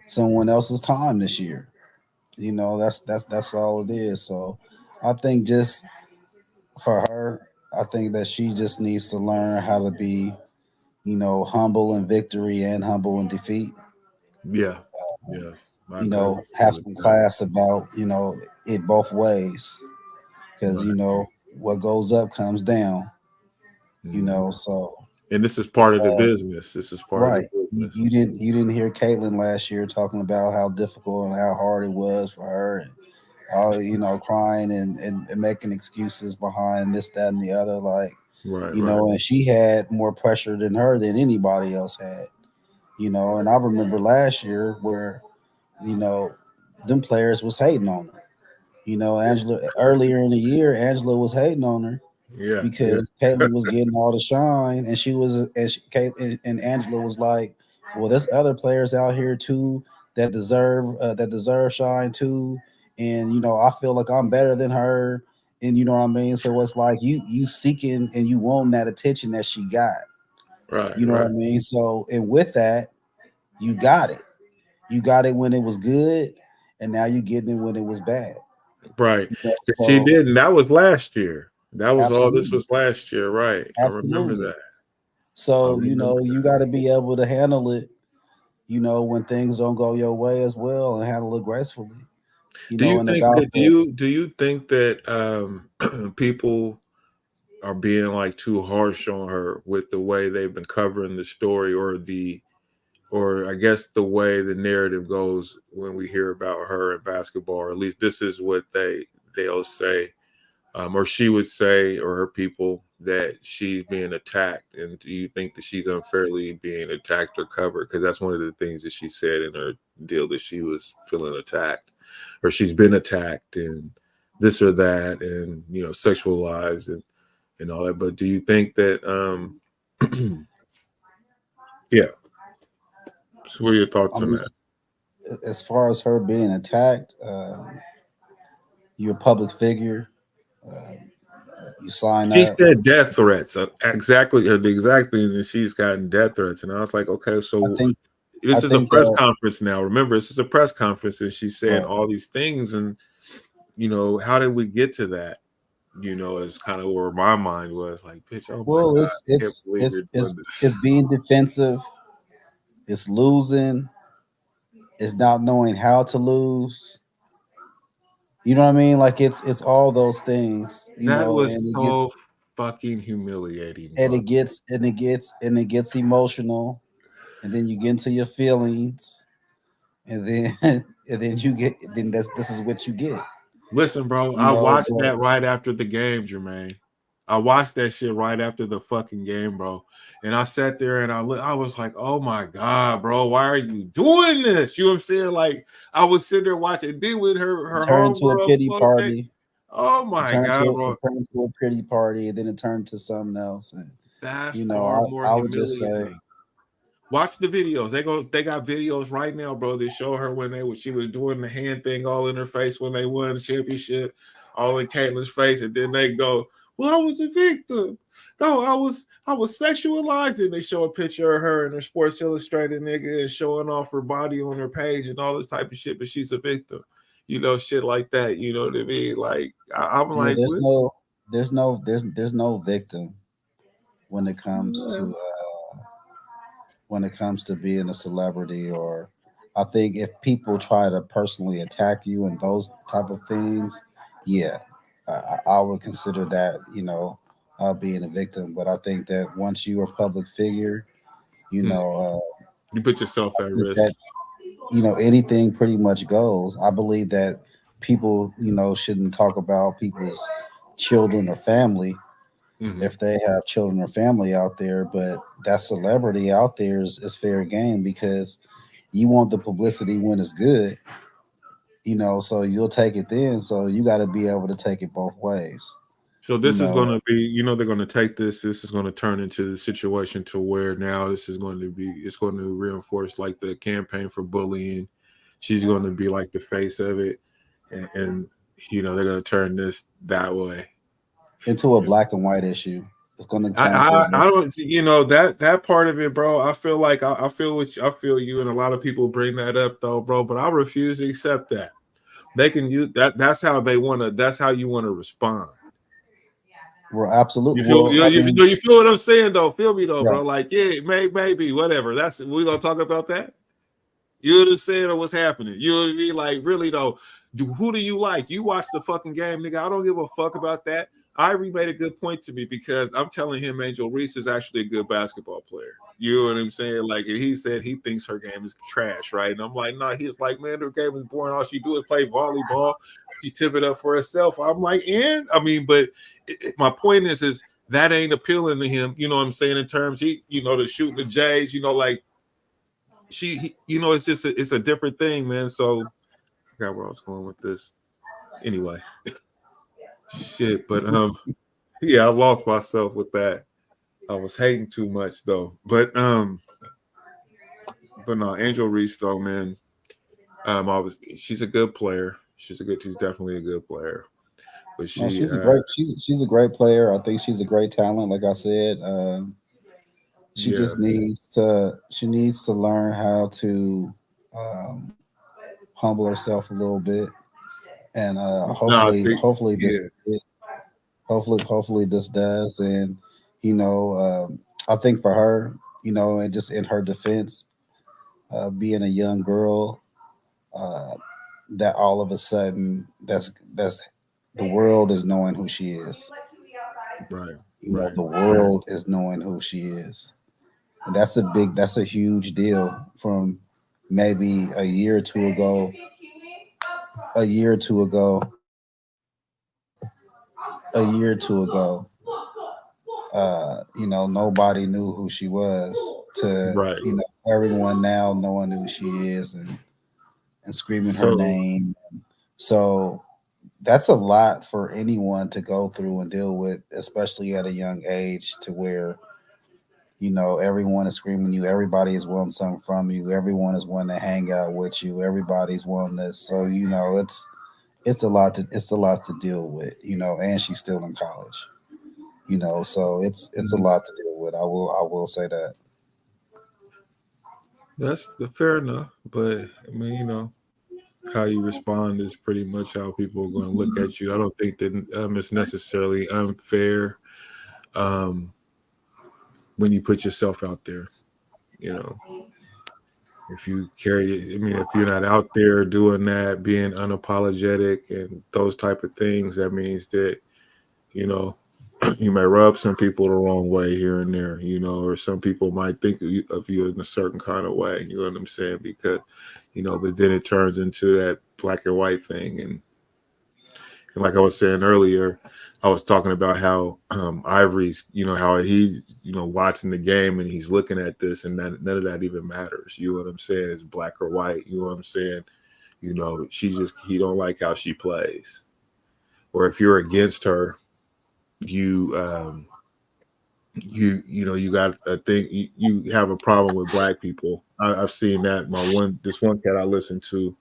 someone else's time this year. That's all it is. So I think just for her, I think that she just needs to learn how to be, humble in victory and humble in defeat. Yeah. Have some class about, it both ways. Because, what goes up comes down, so. And this is part of the business. This is part right. of the business. You didn't hear Caitlin last year talking about how difficult and how hard it was for her, and all crying and making excuses behind this, that, and the other. Like, right. And she had more pressure than anybody else had. And I remember last year where, them players was hating on her. Angela, earlier in the year, Angela was hating on her. Yeah, because Caitlin was getting all the shine, and and Angela was like, "Well, there's other players out here too that deserve shine too, and I feel like I'm better than her, and you know what I mean. So it's like you seeking and you want that attention that she got, right? You know what I mean. So and with that, you got it. You got it when it was good, and now you're getting it when it was bad. Right. She didn't. That was last year. That was absolutely. all this was last year, right? Absolutely. I remember that. So, you got to be able to handle it, when things don't go your way as well, and handle it gracefully. Do you think that people are being like too harsh on her with the way they've been covering the story, or I guess the way the narrative goes when we hear about her in basketball, or at least this is what they'll say, or she would say, or her people, that she's being attacked? And do you think that she's unfairly being attacked or covered? Because that's one of the things that she said in her deal, that she was feeling attacked, or she's been attacked, and this or that, and sexualized and all that. But do you think that yeah? So what are your thoughts on that? As far as her being attacked, you're a public figure. You sign She up. said death threats. Exactly the exact thing that she's gotten death threats, and I was like, okay, so this is a press conference now. Remember, this is a press conference, and she's saying all these things, and how did we get to that? Is kind of where my mind was like, bitch. Oh my God, it's being defensive. It's losing. It's not knowing how to lose. You know what I mean? Like it's all those things. That was so fucking humiliating. And it gets emotional, and then you get into your feelings, and then this is what you get. Listen, bro, I watched that right after the game, Jermaine. I watched that shit right after the fucking game, bro. And I sat there and I was like, oh my God, bro, why are you doing this? You know what I'm saying? Like, I was sitting there watching. Then with her turned to a pity party. Oh my God, bro. It turned to a pity party, and then it turned to something else. And that's far more humiliating. Would just say, watch the videos. They got videos right now, bro. They show her when she was doing the hand thing all in her face when they won the championship, all in Caitlin's face, and then they go, well, I was a victim. No, I was sexualizing. They show a picture of her in her Sports Illustrated nigga and showing off her body on her page and all this type of shit, but she's a victim. Shit like that. You know what I mean? Like I'm like, there's no victim when it comes to being a celebrity. Or I think if people try to personally attack you and those type of things, I would consider that, being a victim. But I think that once you're a public figure, you put yourself at risk. That, anything pretty much goes. I believe that people, shouldn't talk about people's children or family if they have children or family out there. But that celebrity out there is fair game, because you want the publicity when it's good. So you'll take it then. So you got to be able to take it both ways. So this is going to be, they're going to take this. This is going to turn into the situation to where now it's going to reinforce like the campaign for bullying. She's going to be like the face of it, and they're going to turn this that way into a black and white issue. It's going to. I don't, that part of it, bro. I feel like I feel you, and a lot of people bring that up though, bro. But I refuse to accept that. They can use that. That's how they want to. That's how you want to respond. Well, absolutely. You feel what I'm saying, though? Feel me, though, bro? Like, yeah, maybe, whatever. We're gonna talk about that. You know what I'm saying, or what's happening? You know what I mean? Like, really, though, who do you like? You watch the fucking game, nigga. I don't give a fuck about that. Ivory made a good point to me, because I'm telling him Angel Reese is actually a good basketball player. You know what I'm saying? Like, and he said he thinks her game is trash, right? And I'm like, nah. He's like, man, her game is boring. All she do is play volleyball. She tip it up for herself. I'm like, but my point is that ain't appealing to him. You know what I'm saying? In terms, the shooting the Jays, like it's just it's a different thing, man. So I forgot where I was going with this. Anyway, shit. But I lost myself with that. I was hating too much though. But no, Angel Reese though, man. She's a good player. She's definitely a good player. But she's a great player. I think she's a great talent. Like I said, she just needs to learn how to humble herself a little bit, and hopefully this does. And I think for her, and just in her defense, being a young girl, that all of a sudden that's the world is knowing who she is. Right. The world is knowing who she is. And that's a huge deal from maybe a year or two ago. Nobody knew who she was, to everyone now knowing who she is and screaming her name. So that's a lot for anyone to go through and deal with, especially at a young age, to where everyone is screaming you, everybody is wanting something from you, everyone is wanting to hang out with you, everybody's wanting this. So it's a lot to deal with, and she's still in college, so it's a lot to deal with. I will say that. That's fair enough, but I mean, how you respond is pretty much how people are going to look at you. I don't think that it's necessarily unfair when you put yourself out there. If you carry, I mean, if you're not out there doing that, being unapologetic and those type of things, that means that you may rub some people the wrong way here and there, or some people might think of you in a certain kind of way. You know what I'm saying? Because, but then it turns into that black and white thing. And like I was saying earlier, I was talking about how Ivory's, how he, watching the game and he's looking at this and none of that even matters. You know what I'm saying? It's black or white. You know what I'm saying? He don't like how she plays. Or if you're against her, you got a thing. You have a problem with black people. I've seen that. This one cat I listened to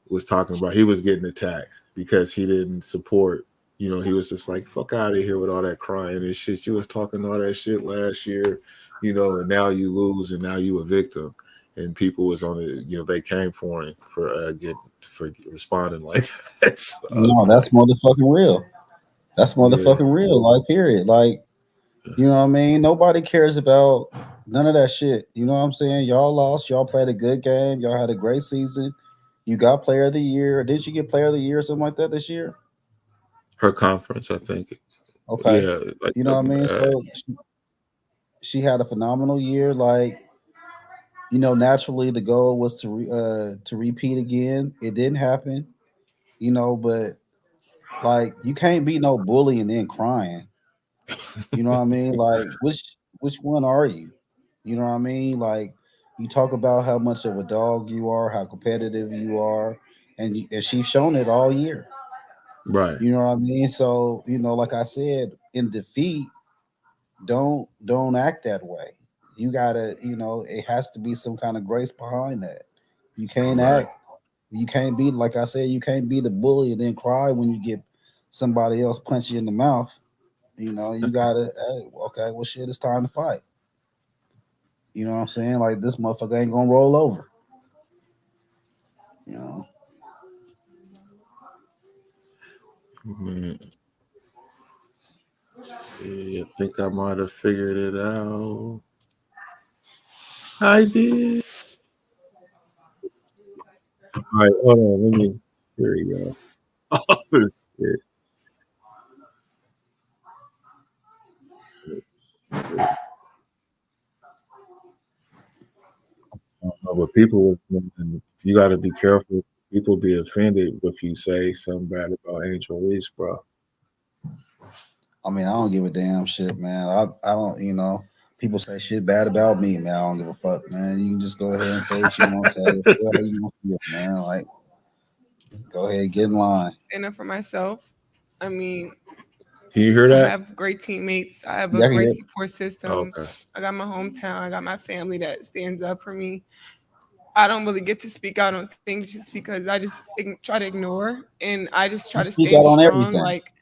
was talking about he was getting attacked because he didn't support. He was just like, fuck out of here with all that crying and shit. You was talking all that shit last year, and now you lose and now you a victim. And people was on it, they came for him for responding like that. So no, that's motherfucking real. That's motherfucking real. Like, period. Like, you know what I mean? Nobody cares about none of that shit. You know what I'm saying? Y'all lost. Y'all played a good game. Y'all had a great season. You got player of the year. Didn't you get player of the year or something like that this year? Her conference, I think. Okay. Yeah. Like, you know what I mean? So she had a phenomenal year. Like, naturally the goal was to repeat again. It didn't happen, but like you can't be no bully and then crying. You know what I mean? Like which one are you? You know what I mean? Like you talk about how much of a dog you are, how competitive you are, and she's shown it all year. Right. You know what I mean? So, like I said, in defeat, don't act that way. You gotta, it has to be some kind of grace behind that. You can't act. You can't be, like I said, you can't be the bully and then cry when you get somebody else punch you in the mouth. You gotta, hey, okay, well, shit, it's time to fight. You know what I'm saying? Like, this motherfucker ain't gonna roll over. Man. Yeah, I think I might have figured it out. I did. All right, hold on. Let me. Here we go. Oh, shit. But people, you got to be careful. People be offended if you say something bad about Angel Reese, bro. I mean, I don't give a damn shit, man. I don't, people say shit bad about me, man. I don't give a fuck, man. You can just go ahead and say what you want to say. Whatever you want to feel, man. Like, go ahead, get in line. Stand up for myself. I mean, can you hear that? I have great teammates. I have a great support system. Okay. I got my hometown. I got my family that stands up for me. I don't really get to speak out on things just because I just try to ignore, and I just try to stay strong. Everything. Like,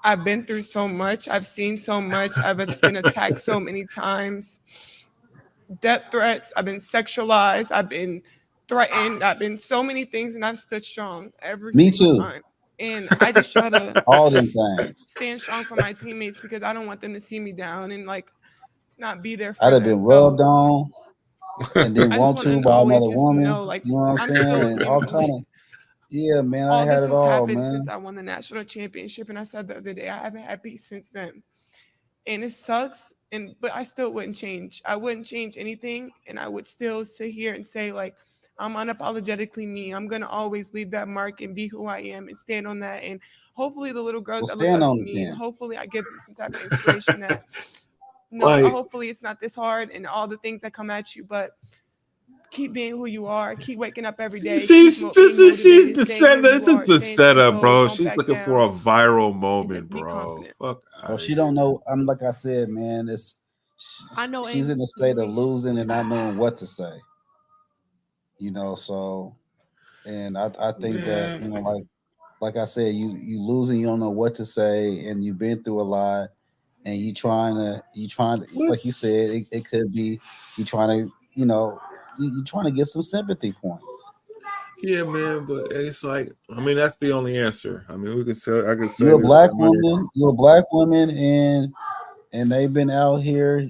I've been through so much. I've seen so much. I've been attacked so many times. Death threats. I've been sexualized. I've been threatened. I've been so many things, and I've stood strong every single time. And I just try to all them things stand strong for my teammates because I don't want them to see me down and like not be there for I'd have them. been rubbed on and then I want just to want by always another just woman. know, like, you know what I'm saying? still And all kind of, yeah, man. I had this it has all, happened man. since I won the national championship, and I said the other day I haven't had peace since then, and it sucks. But I still wouldn't change. I wouldn't change anything, and I would still sit here and say, like, I'm unapologetically me. I'm gonna always leave that mark and be who I am and stand on that. And hopefully the little girls that look up to me, and hopefully I give them some type of inspiration that hopefully it's not this hard and all the things that come at you, but keep being who you are. Keep waking up every day. She's the setup, bro. She's looking for a viral moment, bro. Fuck. Well, she don't know. I'm like I said, man. I know she's in a state of losing and not knowing what to say. So, and I think that like like I said, you losing, you don't know what to say, and you've been through a lot, and you trying to like you said, it could be you trying to you trying to get some sympathy points. Yeah, man, but it's like, I mean, that's the only answer. I mean, I could say You're a this black so many. woman. You're a black woman, and they've been out here,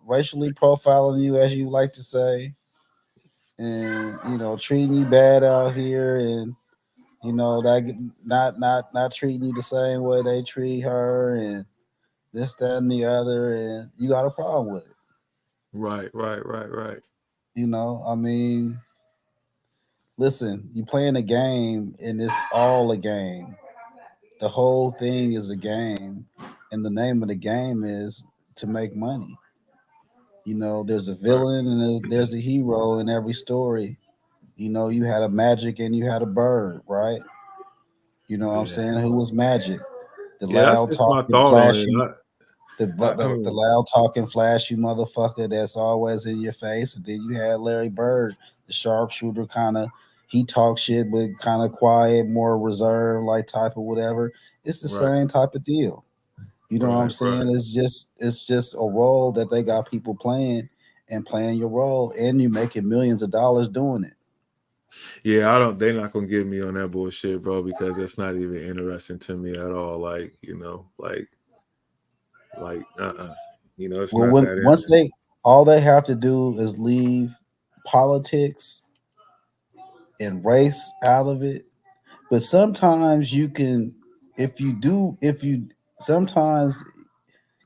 racially profiling you, as you like to say, and treating you bad out here, and that not treating you the same way they treat her, and this, that, and the other, and you got a problem with it. Right. I mean, listen, you playing a game, and it's all a game. The whole thing is a game, and the name of the game is to make money. There's a Right. villain and there's a hero in every story. You had a Magic and you had a Bird, right? You know what I'm Yeah. saying? Who was Magic? The Yeah, that's loud just my talking, thought on it. flashy, the, I the mean, loud talking, flashy motherfucker that's always in your face. And then you had Larry Bird, the sharpshooter, kind of. He talks shit, but kind of quiet, more reserved, like type of whatever. It's the right, same type of deal. You know what I'm right. saying? It's just a role that they got people playing and playing your role, and you making millions of dollars doing it. Yeah, they're not gonna get me on that bullshit, bro, because it's not even interesting to me at all. Like, it's Well, not when that once interesting. all they have to do is leave politics and race out of it. But sometimes you can, if you sometimes,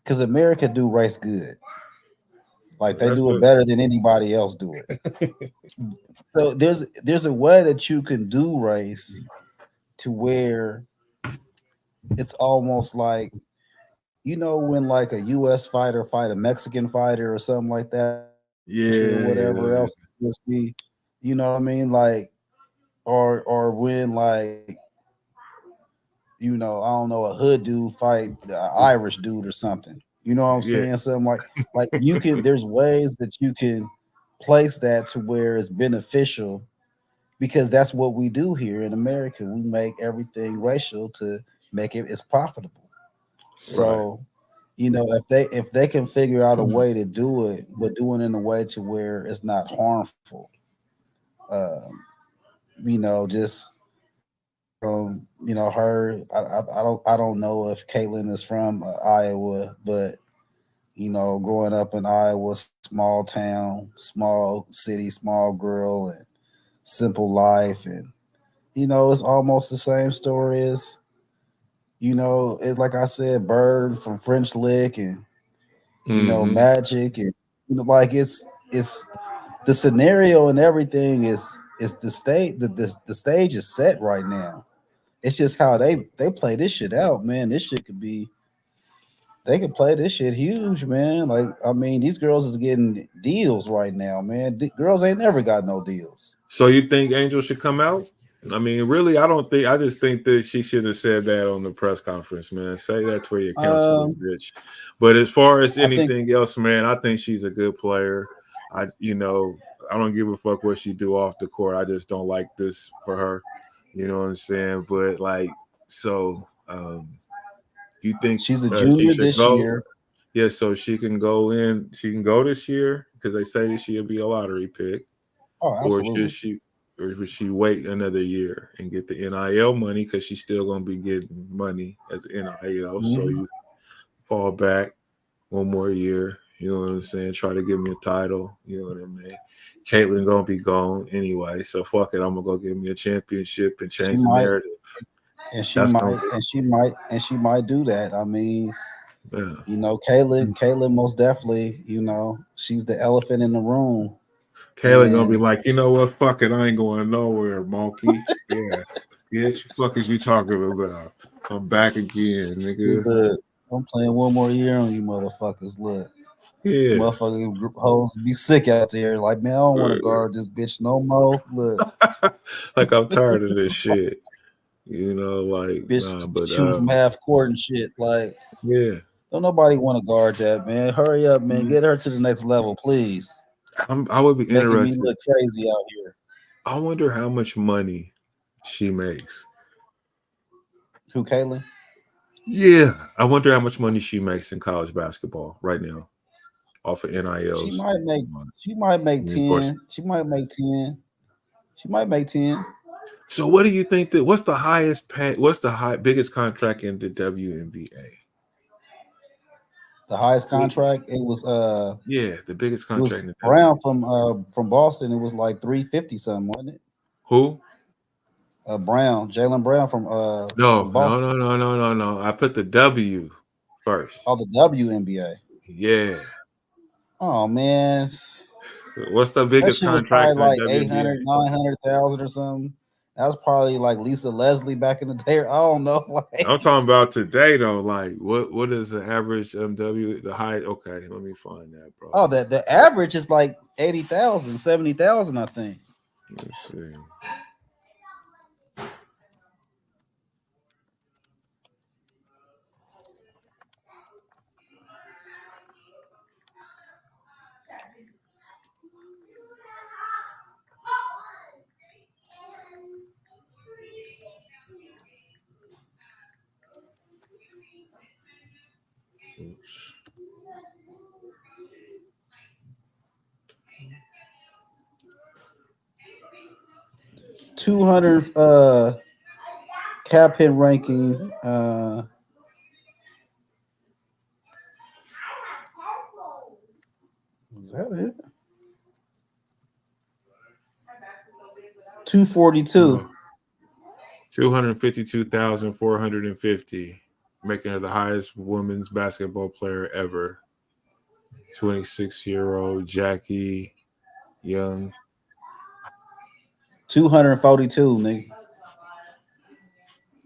because America do race good, like they That's do it what better than anybody else do it. So there's a way that you can do race to where it's almost like, when like a U.S. fighter fight a Mexican fighter or something like that, or whatever yeah. else it be, you know what I mean? Like, or when like, I don't know, a hood dude fight an Irish dude or something. You know what I'm Yeah. saying? Something like you can. There's ways that you can place that to where it's beneficial, because that's what we do here in America. We make everything racial to make it it's profitable. Right. So, if they can figure out a way to do it, but do it in a way to where it's not harmful, um, just from her. I don't know if Caitlyn is from Iowa, but growing up in Iowa, small town, small city, small girl, and simple life, and it's almost the same story as it, like I said, Bird from French Lick, and Hmm. Magic, and like it's the scenario and everything is the state the stage is set right now. It's just how they play this shit out, man. This shit could be they could play this shit huge, man. Like, I mean, these girls is getting deals right now, man. Girls ain't never got no deals. So you think Angel should come out? I mean, really, I don't think. I just think that she should have said that on the press conference, man. Say that for your counselor, Um, bitch. But as far as I think anything else, man, I think she's a good player. I don't give a fuck what she do off the court. I just don't like this for her. You know what I'm saying? But like, so you think she's a she junior should this go? year. Yeah, so she can go in. She can go this year because they say that she'll be a lottery pick, Oh, or should absolutely. she? Or would she wait another year and get the NIL money because she's still gonna be getting money as NIL? So Mhm. you fall back one more year. You know what I'm saying? Try to give me a title. You know what I mean? Caitlyn gonna be gone anyway, so fuck it. I'm gonna go get me a championship and She change the might, narrative. and she That's gonna might, and she might, and she might do that. I mean, be yeah. Caitlyn most definitely, she's the elephant in the room. Caitlyn gonna be And like, you know what? Fuck it. I ain't going nowhere, monkey. Yeah. Yes, fuck is you talking about? I'm back again, nigga. look, I'm playing one more year on you motherfuckers. Look, Yeah. motherfucking hoes be sick out there. Like, man, I don't want to guard this bitch no more. Look, Like I'm tired of this shit. Like bitch nah, but shooting from half court and shit. Like, yeah. don't nobody want to guard that, man. Hurry up, man. Mhm. Get her to the next level, please. I would be Making me interested. look crazy out here. I wonder how much money she makes. Who, Caitlin? Yeah, I wonder how much money she makes in college basketball right now off of NILs. She might make 10. She might make 10. She might make 10. So what do you think that what's the highest pay, what's the biggest contract in the WNBA? The highest contract, it was the biggest contract in the Brown from Boston. It was like 350 something, wasn't it? Who? Brown, Jaylen Brown from No. I put the W first. Oh, the WNBA. Yeah. Oh man. What's the biggest contract in like the 800, 900,000 or something. That was probably like Lisa Leslie back in the day. I don't know. Like, I'm talking about today though. Like what is the average MW the high? Okay, let me find that, bro. Oh, the average is like 80,000, 70,000, I think. Let's see. Oops. $200 cap hit ranking. Is that it? 242. 252,450, making her the highest women's basketball player ever. 26-year-old Jackie Young. 242, nigga.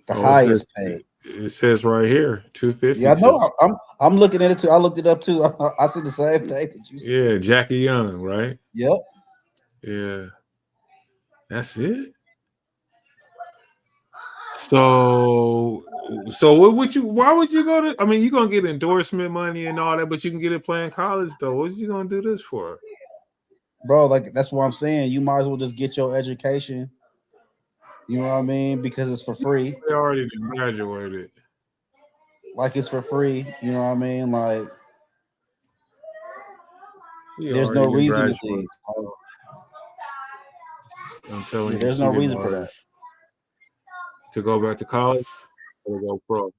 The highest paid. It says right here, 250. Yeah, I know. I'm looking at it too. I looked it up too. I see the same thing that you said. Yeah, Jackie Young, right? Yep. Yeah. That's it. So what would you? Why would you go to? I mean, you're gonna get endorsement money and all that, but you can get it playing college though. What you gonna do this for, bro? Like that's what I'm saying. You might as well just get your education. You know what I mean? Because it's for free. They already graduated. Like it's for free. You know what I mean? Like there's no reason to leave. I'm telling you, there's no reason for that. To go back to college or to go pro.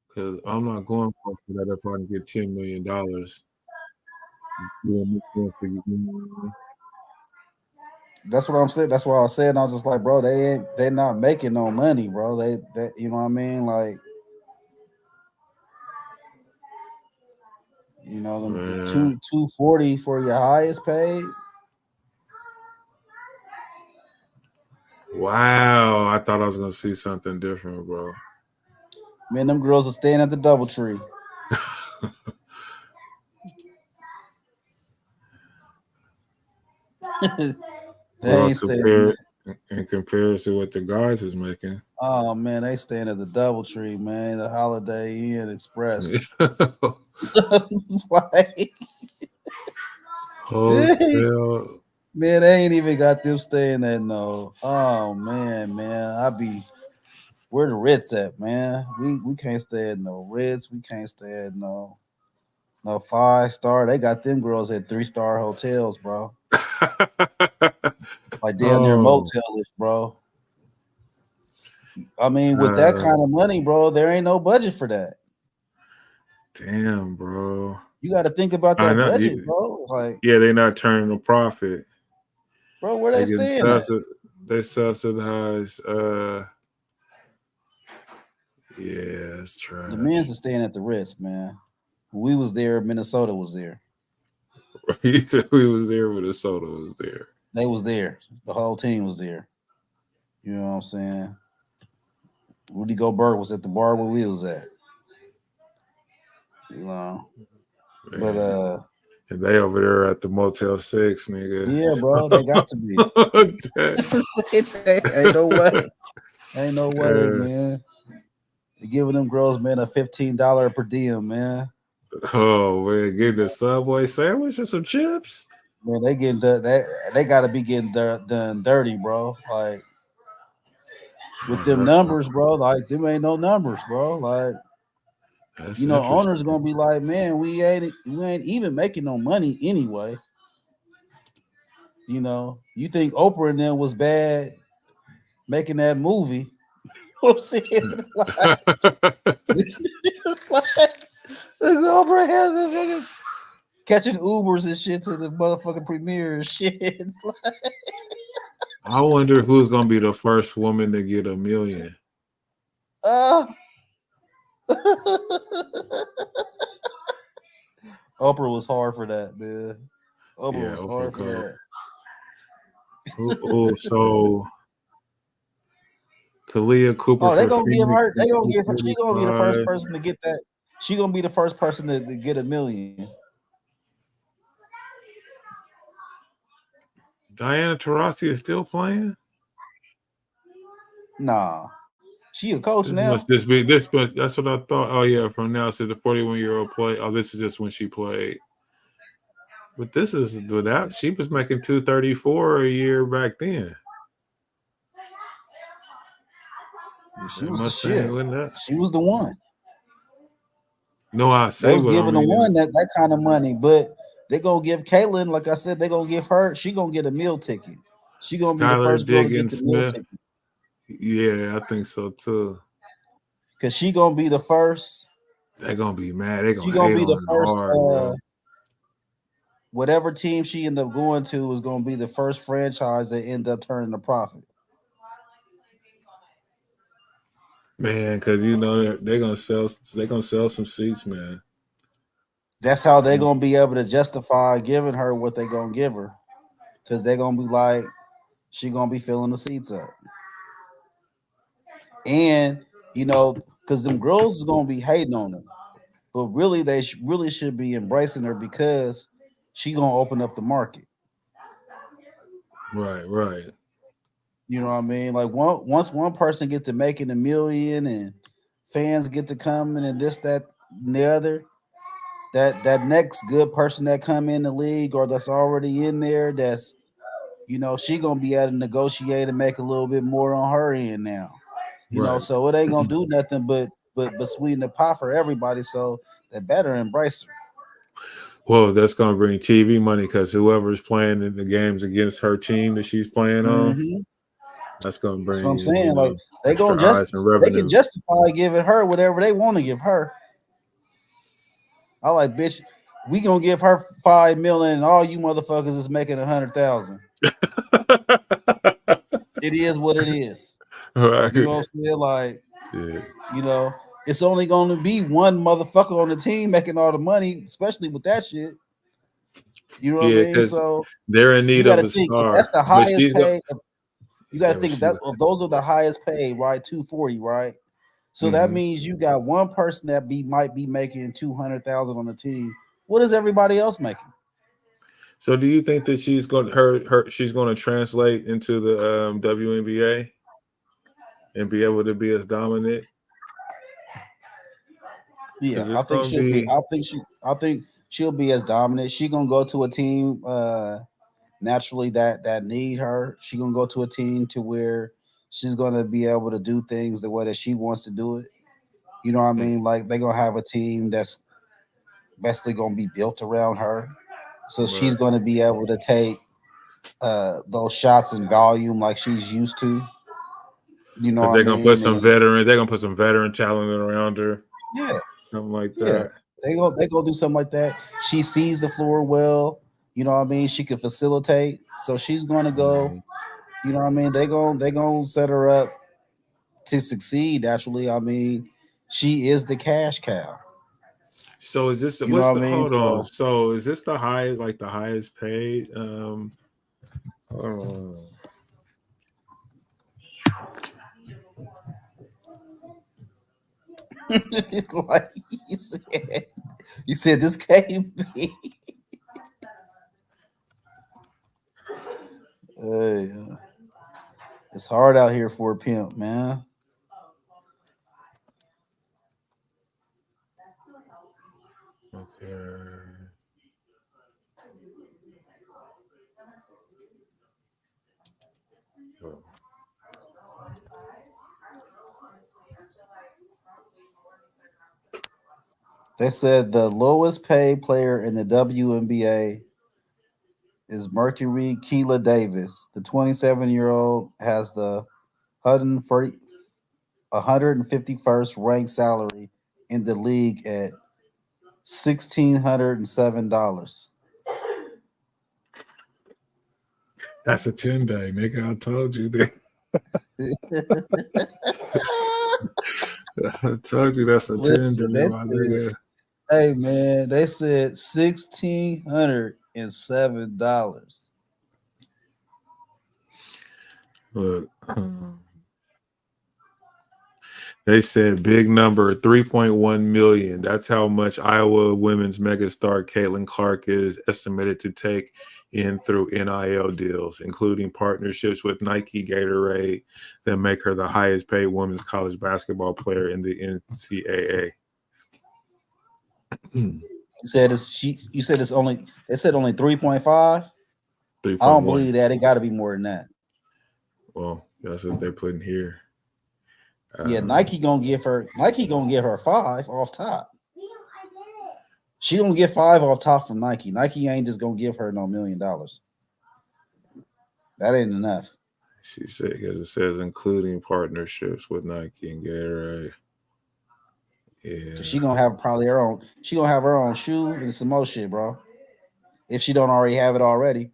Because I'm not going for that if I can get $10 million. That's what I'm saying. That's what I was saying. I was just like, bro, they're not making no money, bro. They you know what I mean? Like, you know, them 240 for your highest paid. Wow, I thought I was gonna see something different, bro. Man, them girls are staying at the DoubleTree. In comparison to what the guys is making. Oh man, they staying at the DoubleTree, man. The Holiday Inn Express. Like, hotel. Man, they ain't even got them staying at no. Oh man. Where the Ritz at, man? We can't stay at no Ritz. We can't stay at no 5-star. They got them girls at 3-star hotels, bro. Like down near motel-ish, bro. I mean, with that kind of money, bro, there ain't no budget for that. Damn, bro. You got to think about that budget, bro. Like, yeah, they're not turning a profit, bro. Where they staying at? They subsidize. Yeah, it's trash. The men's are staying at the Ritz, man. When we was there, Minnesota was there. We was there, Minnesota was there. They was there. The whole team was there. You know what I'm saying? Rudy Gobert was at the bar where we was at. You know. Man. But and they over there at the Motel 6, nigga. Yeah, bro. They got to be. Ain't no way. Ain't no way, man. They're giving them girls, man, a $15 per diem, man. Oh, man, getting a Subway sandwich and some chips? Man, they getting they got to be getting done dirty, bro. Like, with them numbers, bro. Like them ain't no numbers, bro. Like owners gonna be like, man, we ain't even making no money anyway. You think Oprah and them was bad making that movie? You know what I'm saying? Oprah has the biggest catching Ubers and shit to the motherfucking premiere and shit. I wonder who's gonna be the first woman to get $1 million. Oprah was hard for that, man. Oprah was hard for that. So Kalia Cooper. Oh, they gonna give her. They gonna give her. She gonna be the first person to get that. She gonna be the first person to get $1 million. Diana Taurasi is still playing? Nah, she a coach now. Must this be this? But that's what I thought. Oh yeah, from now to the 41-year-old play. Oh, this is just when she played. But this is without. She was making $234 a year back then. Yeah, she was the shit. She was the one. No, I say they was giving the one that kind of money, but they gonna give Caitlin, like I said, they gonna give her. She gonna get a meal ticket. She gonna be the first girl to get the meal ticket. Yeah, I think so too. Cause she gonna be the first. They're gonna be mad. They're gonna be the first. Hard, whatever team she end up going to is gonna be the first franchise that end up turning a profit. Man, because they're gonna sell some seats, man. That's how they're gonna be able to justify giving her what they're gonna give her, because they're gonna be like, she gonna be filling the seats up, and because them girls is gonna be hating on her, but really they really should be embracing her because she gonna open up the market. Right. You know what I mean? Like once one person get to making $1 million and fans get to coming and this, that, and the other, that next good person that come in the league or that's already in there, that's she gonna be able to negotiate and make a little bit more on her end now. So it ain't gonna do nothing but sweeten the pot for everybody. So they better embrace her. Well, that's gonna bring TV money because whoever's playing in the games against her team that she's playing on. That's gonna bring. That's what I'm saying. Like they can justify giving her whatever they want to give her. I like, bitch, we gonna give her $5 million, and all you motherfuckers is making 100,000. It is what it is. Right. You know what I'm saying? Like, it's only gonna be one motherfucker on the team making all the money, especially with that shit. You know what I mean? So they're in need of a star. That's the highest paid. You got to think that those are the highest paid, right? 240, right? So that means you got one person that might be making 200,000 on the team. What is everybody else making? So do you think that she's going to translate into the WNBA and be able to be as dominant? Yeah, I think she'll be as dominant. She's gonna go to a team naturally that need her. She's gonna go to a team to where she's gonna be able to do things the way that she wants to do it. You know what I mean? Like they're gonna have a team that's basically gonna be built around her. So she's gonna be able to take those shots in volume like she's used to. You know, they're gonna put some veteran. They're gonna put some veteran talent around her. Yeah, something like that. They go do something like that. She sees the floor well. You know what I mean? She can facilitate. So she's gonna go. You know what I mean? They gonna set her up to succeed. Actually, I mean, she is the cash cow. So is this hold on? So is this the highest paid? Like you said this can't be. It's hard out here for a pimp, man. Okay. They said the lowest paid player in the WNBA is Mercury Keela Davis. The 27-year-old has the 151st ranked salary in the league at $1,607. That's a 10-day, nigga. I told you that. I told you that's a 10-day, my nigga. Hey man, they said $1,607. Look, they said big number, 3.1 million. That's how much Iowa women's megastar Caitlin Clark is estimated to take in through NIL deals, including partnerships with Nike, Gatorade, that make her the highest paid women's college basketball player in the NCAA. You said it's only 3.5. I don't believe that. It got to be more than that. Well, that's what they're putting here. Yeah, Nike gonna give her 5 off top. She gonna get 5 off top from Nike. Nike ain't just gonna give her no $1 million. That ain't enough. She said, because it says including partnerships with Nike and Gatorade. Yeah, She gonna have probably her own. She gonna have her own shoe and some more shit, bro. If she don't already have it already.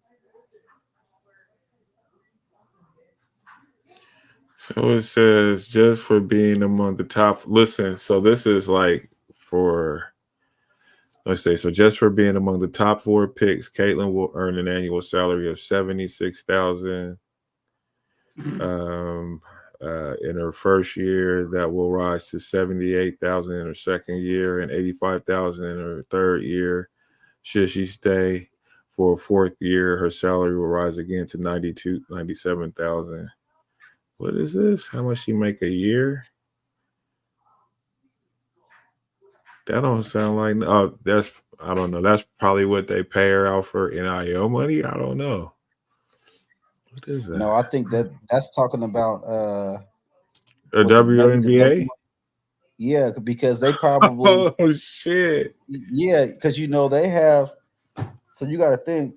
So it says just for being among the top. Listen, so this is like for. Let's say so. Just for being among the top 4 picks, Caitlin will earn an annual salary of $76,000. In her first year, that will rise to $78,000 in her second year and $85,000 in her third year. Should she stay for a fourth year, her salary will rise again to $97,000. What is this? How much she make a year? That don't sound like. Oh, that's I don't know. That's probably what they pay her out for NIL money. I don't know. What is that? No, I think that's talking about a WNBA. Yeah, because they probably. Oh shit. Yeah, because they have. So you got to think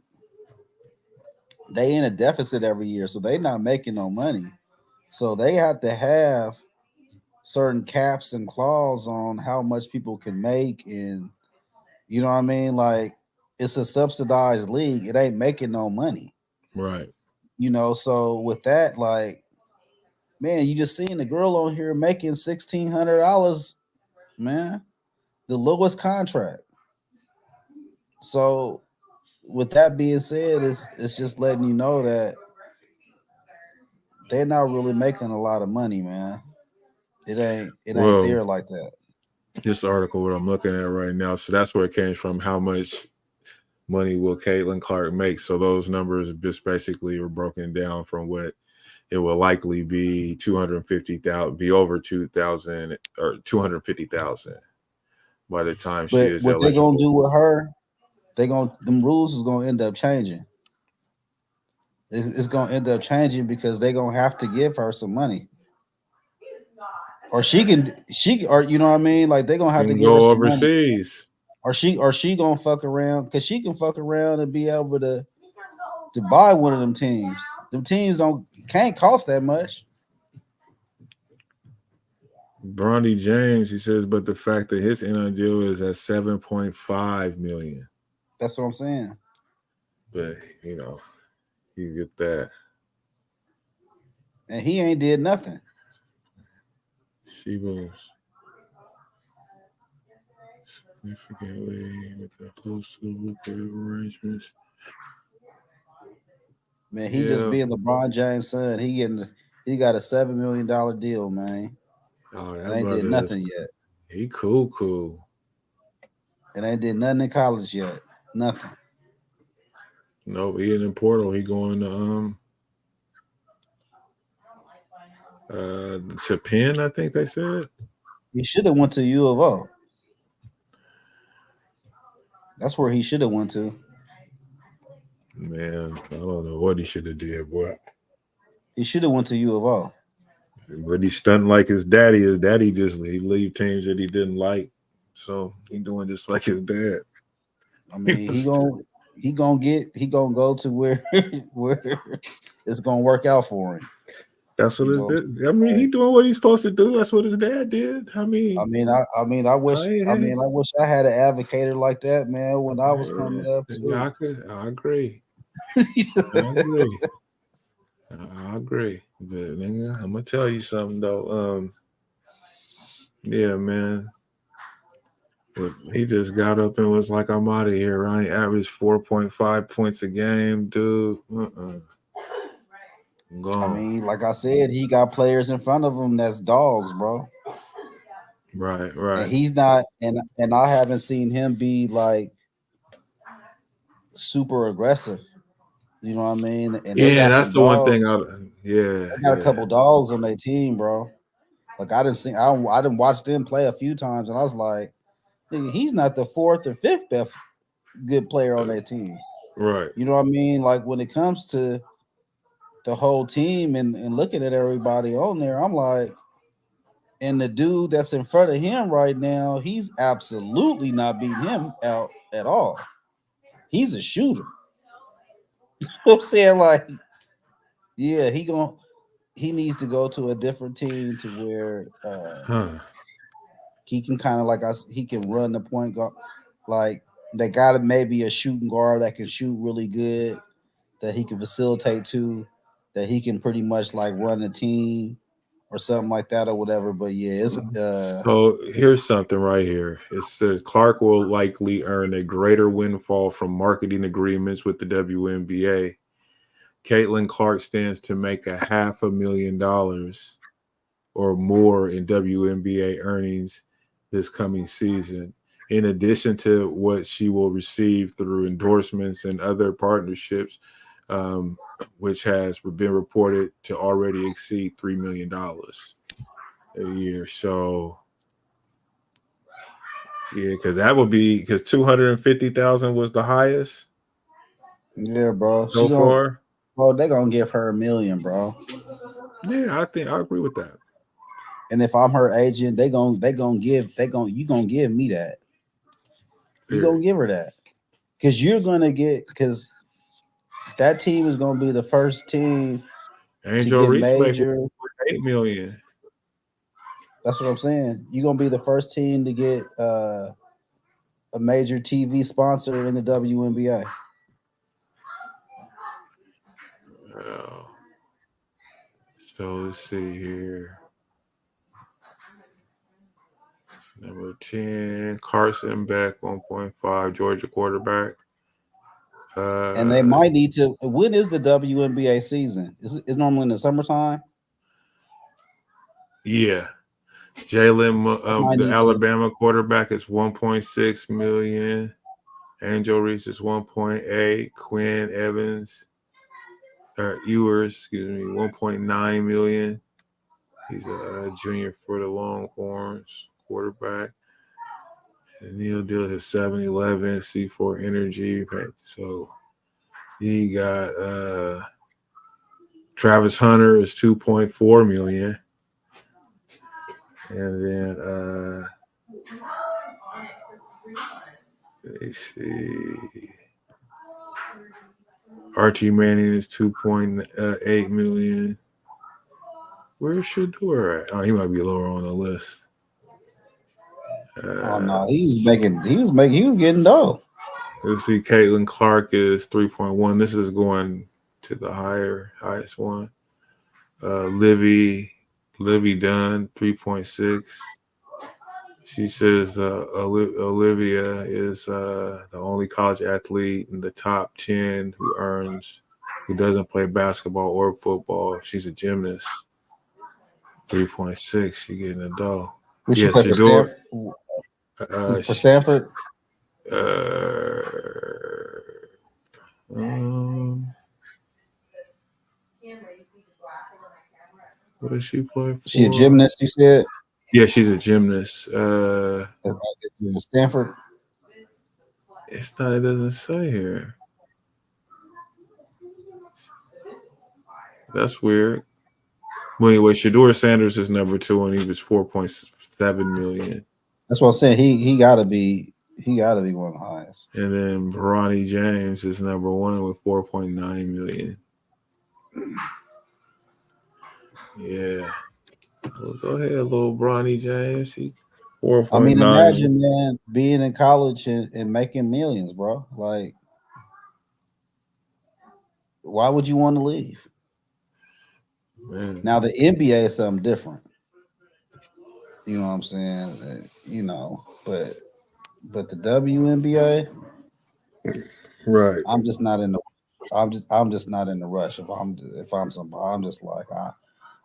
they in a deficit every year, so they not making no money. So they have to have certain caps and clause on how much people can make, and you know what I mean. Like it's a subsidized league; it ain't making no money, right? So with that, like, man, you just seen the girl on here making $1,600, man, the lowest contract. So with that being said, it's just letting you know that they're not really making a lot of money, man. It ain't there like that. This article, what I'm looking at right now, so that's where it came from. How much money will Caitlin Clark make? So those numbers just basically were broken down from what it will likely be 250,000, be over 2,000 or 250,000 by the time she is eligible. What they gonna do with her? Them rules is gonna end up changing. It's gonna end up changing because they're gonna have to give her some money. Or she you know what I mean? Like they're gonna have to give her some overseas. Money. Or she gonna fuck around because she can fuck around and be able to buy one of them teams. Them teams can't cost that much. Bronny James, he says, but the fact that his NIL deal is at $7.5 million. That's what I'm saying. But you get that. And he ain't did nothing. She was significantly with the close to arrangements. Man, he just being LeBron James' son. He got a $7 million deal, man. Oh, that ain't did nothing yet. He cool. And ain't did nothing in college yet. Nothing. No, he in Portal. He going to Penn, I think they said. He should have went to U of O. That's where he should have went to. Man, I don't know what he should have did, boy. He should have went to U of O. But he's stunting like his daddy. His daddy just he leave teams that he didn't like so he doing just like his dad. I mean, he gonna go to where where it's gonna work out for him. That's what his dad. I mean, he doing what he's supposed to do. That's what his dad did. I mean, I wish I had an advocator like that, man, when I was coming up too. Yeah, I agree. I agree. But nigga, I'm gonna tell you something though. Yeah, man. But he just got up and was like, I'm out of here. I ain't averaged 4.5 points a game, dude. I mean, like I said, he got players in front of him that's dogs, bro. Right. And he's not, and I haven't seen him be like super aggressive. You know what I mean? And that's the one thing. They got a couple dogs on their team, bro. Like I didn't watch them play a few times, and I was like, he's not the fourth or fifth best good player on their team. Right. You know what I mean? Like when it comes to the whole team and looking at everybody on there, I'm like, and the dude that's in front of him right now, he's absolutely not beating him out at all. He's a shooter. I'm saying, like, yeah, he needs to go to a different team to where he can kind of he can run the point guard. Like they got maybe a shooting guard that can shoot really good, that he can facilitate to, that he can pretty much like run a team or something like that or whatever. But yeah, it's so here's something right here. It says Clark will likely earn a greater windfall from marketing agreements with the WNBA. Caitlin Clark stands to make $500,000 or more in WNBA earnings this coming season, in addition to what she will receive through endorsements and other partnerships, which has been reported to already exceed $3 million a year. So, yeah, because that would be because 250,000 was the highest. Yeah, bro. So far, bro, they're gonna give her $1 million, bro. Yeah, I agree with that. And if I'm her agent, you gonna give me that. You're gonna give her that. Because that team is gonna be the first team Angel to get Reese major. $8 million. That's what I'm saying. You're gonna be the first team to get a major TV sponsor in the WNBA. So let's see here. Number 10, Carson Beck, 1.5, Georgia quarterback. And they might need to. When is the WNBA season? Is normally in the summertime? Yeah. Jalen, the Alabama quarterback, is 1.6 million. Angel Reese is 1.8. Quinn Ewers, 1.9 million. He's a junior for the Longhorns quarterback. And Neil Deal is 7-11, C4 Energy. So he got Travis Hunter is 2.4 million. And then let me see. Archie Manning is 2.8 million. Where's Shador at? Oh, he might be lower on the list. Oh no, he was getting dough. Let's see. Caitlin Clark is 3.1. This is going to the highest one. Livy Dunn, 3.6. She says Olivia is the only college athlete in the top 10 who doesn't play basketball or football. She's a gymnast. 3.6. She getting a dough. Yes, Shador. For Stanford. What does she play for? She a gymnast, you said? Yeah, she's a gymnast. Stanford. It doesn't say here. That's weird. Well, anyway, Shador Sanders is number 2, and he was 4.7 million. That's what I'm saying. He gotta be one of the highest. And then Bronny James is number 1 with 4.9 million. Yeah. Well, go ahead, little Bronny James. He 4.9. I mean, imagine, man, being in college and making millions, bro. Like, why would you want to leave? Man. Now the NBA is something different. You know what I'm saying? You know, but the WNBA, right. I'm just not in the. I'm just not in the rush. If I'm somebody, I'm just like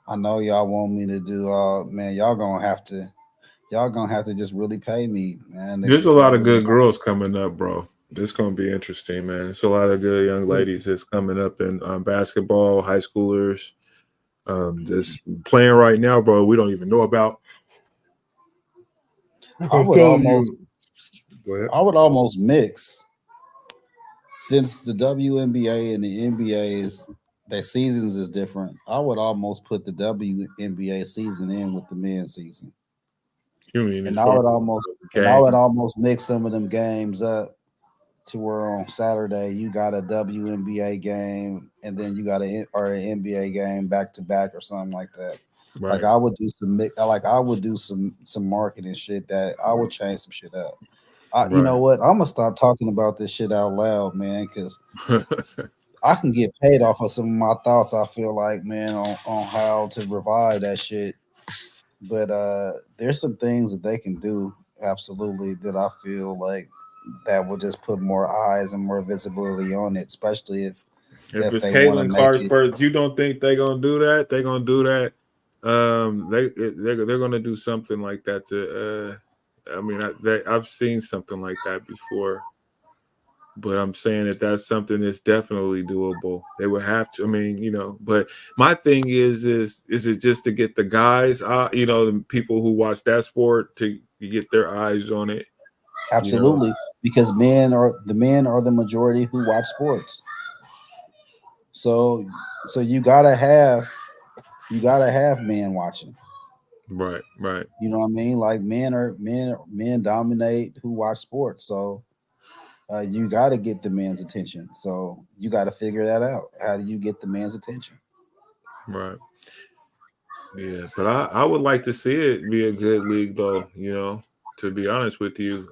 I know y'all want me to do. Man, y'all gonna have to just really pay me, man. There's a lot of good girls coming up, bro. This is gonna be interesting, man. It's a lot of good young ladies that's coming up in basketball, high schoolers, just playing right now, bro. We don't even know about. I would almost mix, since the WNBA and the NBA is their seasons is different. I would almost put the WNBA season in with the men's season. You mean? And I would almost mix some of them games up to where on Saturday you got a WNBA game and then you got an NBA game back to back or something like that. Right. Like I would do some marketing shit that I would change some shit up. You know what? I'm gonna stop talking about this shit out loud, man, because I can get paid off of some of my thoughts. I feel like, man, on how to revive that shit. But there's some things that they can do, absolutely, that I feel like that will just put more eyes and more visibility on it, especially if it's they Caitlin Clark's first. You don't think they're gonna do that? They're gonna do that. They're gonna do something like that to. I mean, I've seen something like that before, but I'm saying that that's something that's definitely doable. They would have to. I mean, you know. But my thing is it just to get the guys, you know, the people who watch that sport to get their eyes on it? Absolutely, you know? Because the men are the majority who watch sports. So you gotta have men watching. Right. You know what I mean? Like men dominate who watch sports. So you got to get the man's attention. So you got to figure that out. How do you get the man's attention? Right. Yeah, but I would like to see it be a good league, though. You know, to be honest with you,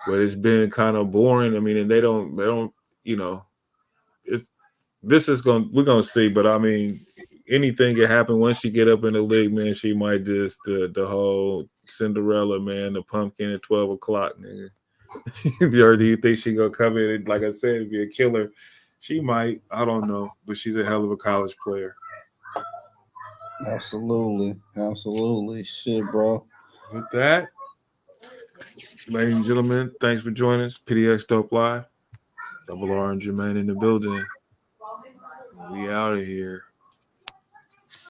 but it's been kind of boring. I mean, and they don't. You know, we're gonna see. But I mean, anything can happen once she get up in the league, man. She might just the whole Cinderella, man, the pumpkin at 12 o'clock, nigga. Or do you think she gonna come in and, like I said, be a killer? She might. I don't know, but she's a hell of a college player. Absolutely. Shit, bro. With that, ladies and gentlemen, thanks for joining us. PDXDOPE Live. Double R and Jermaine in the building. We out of here.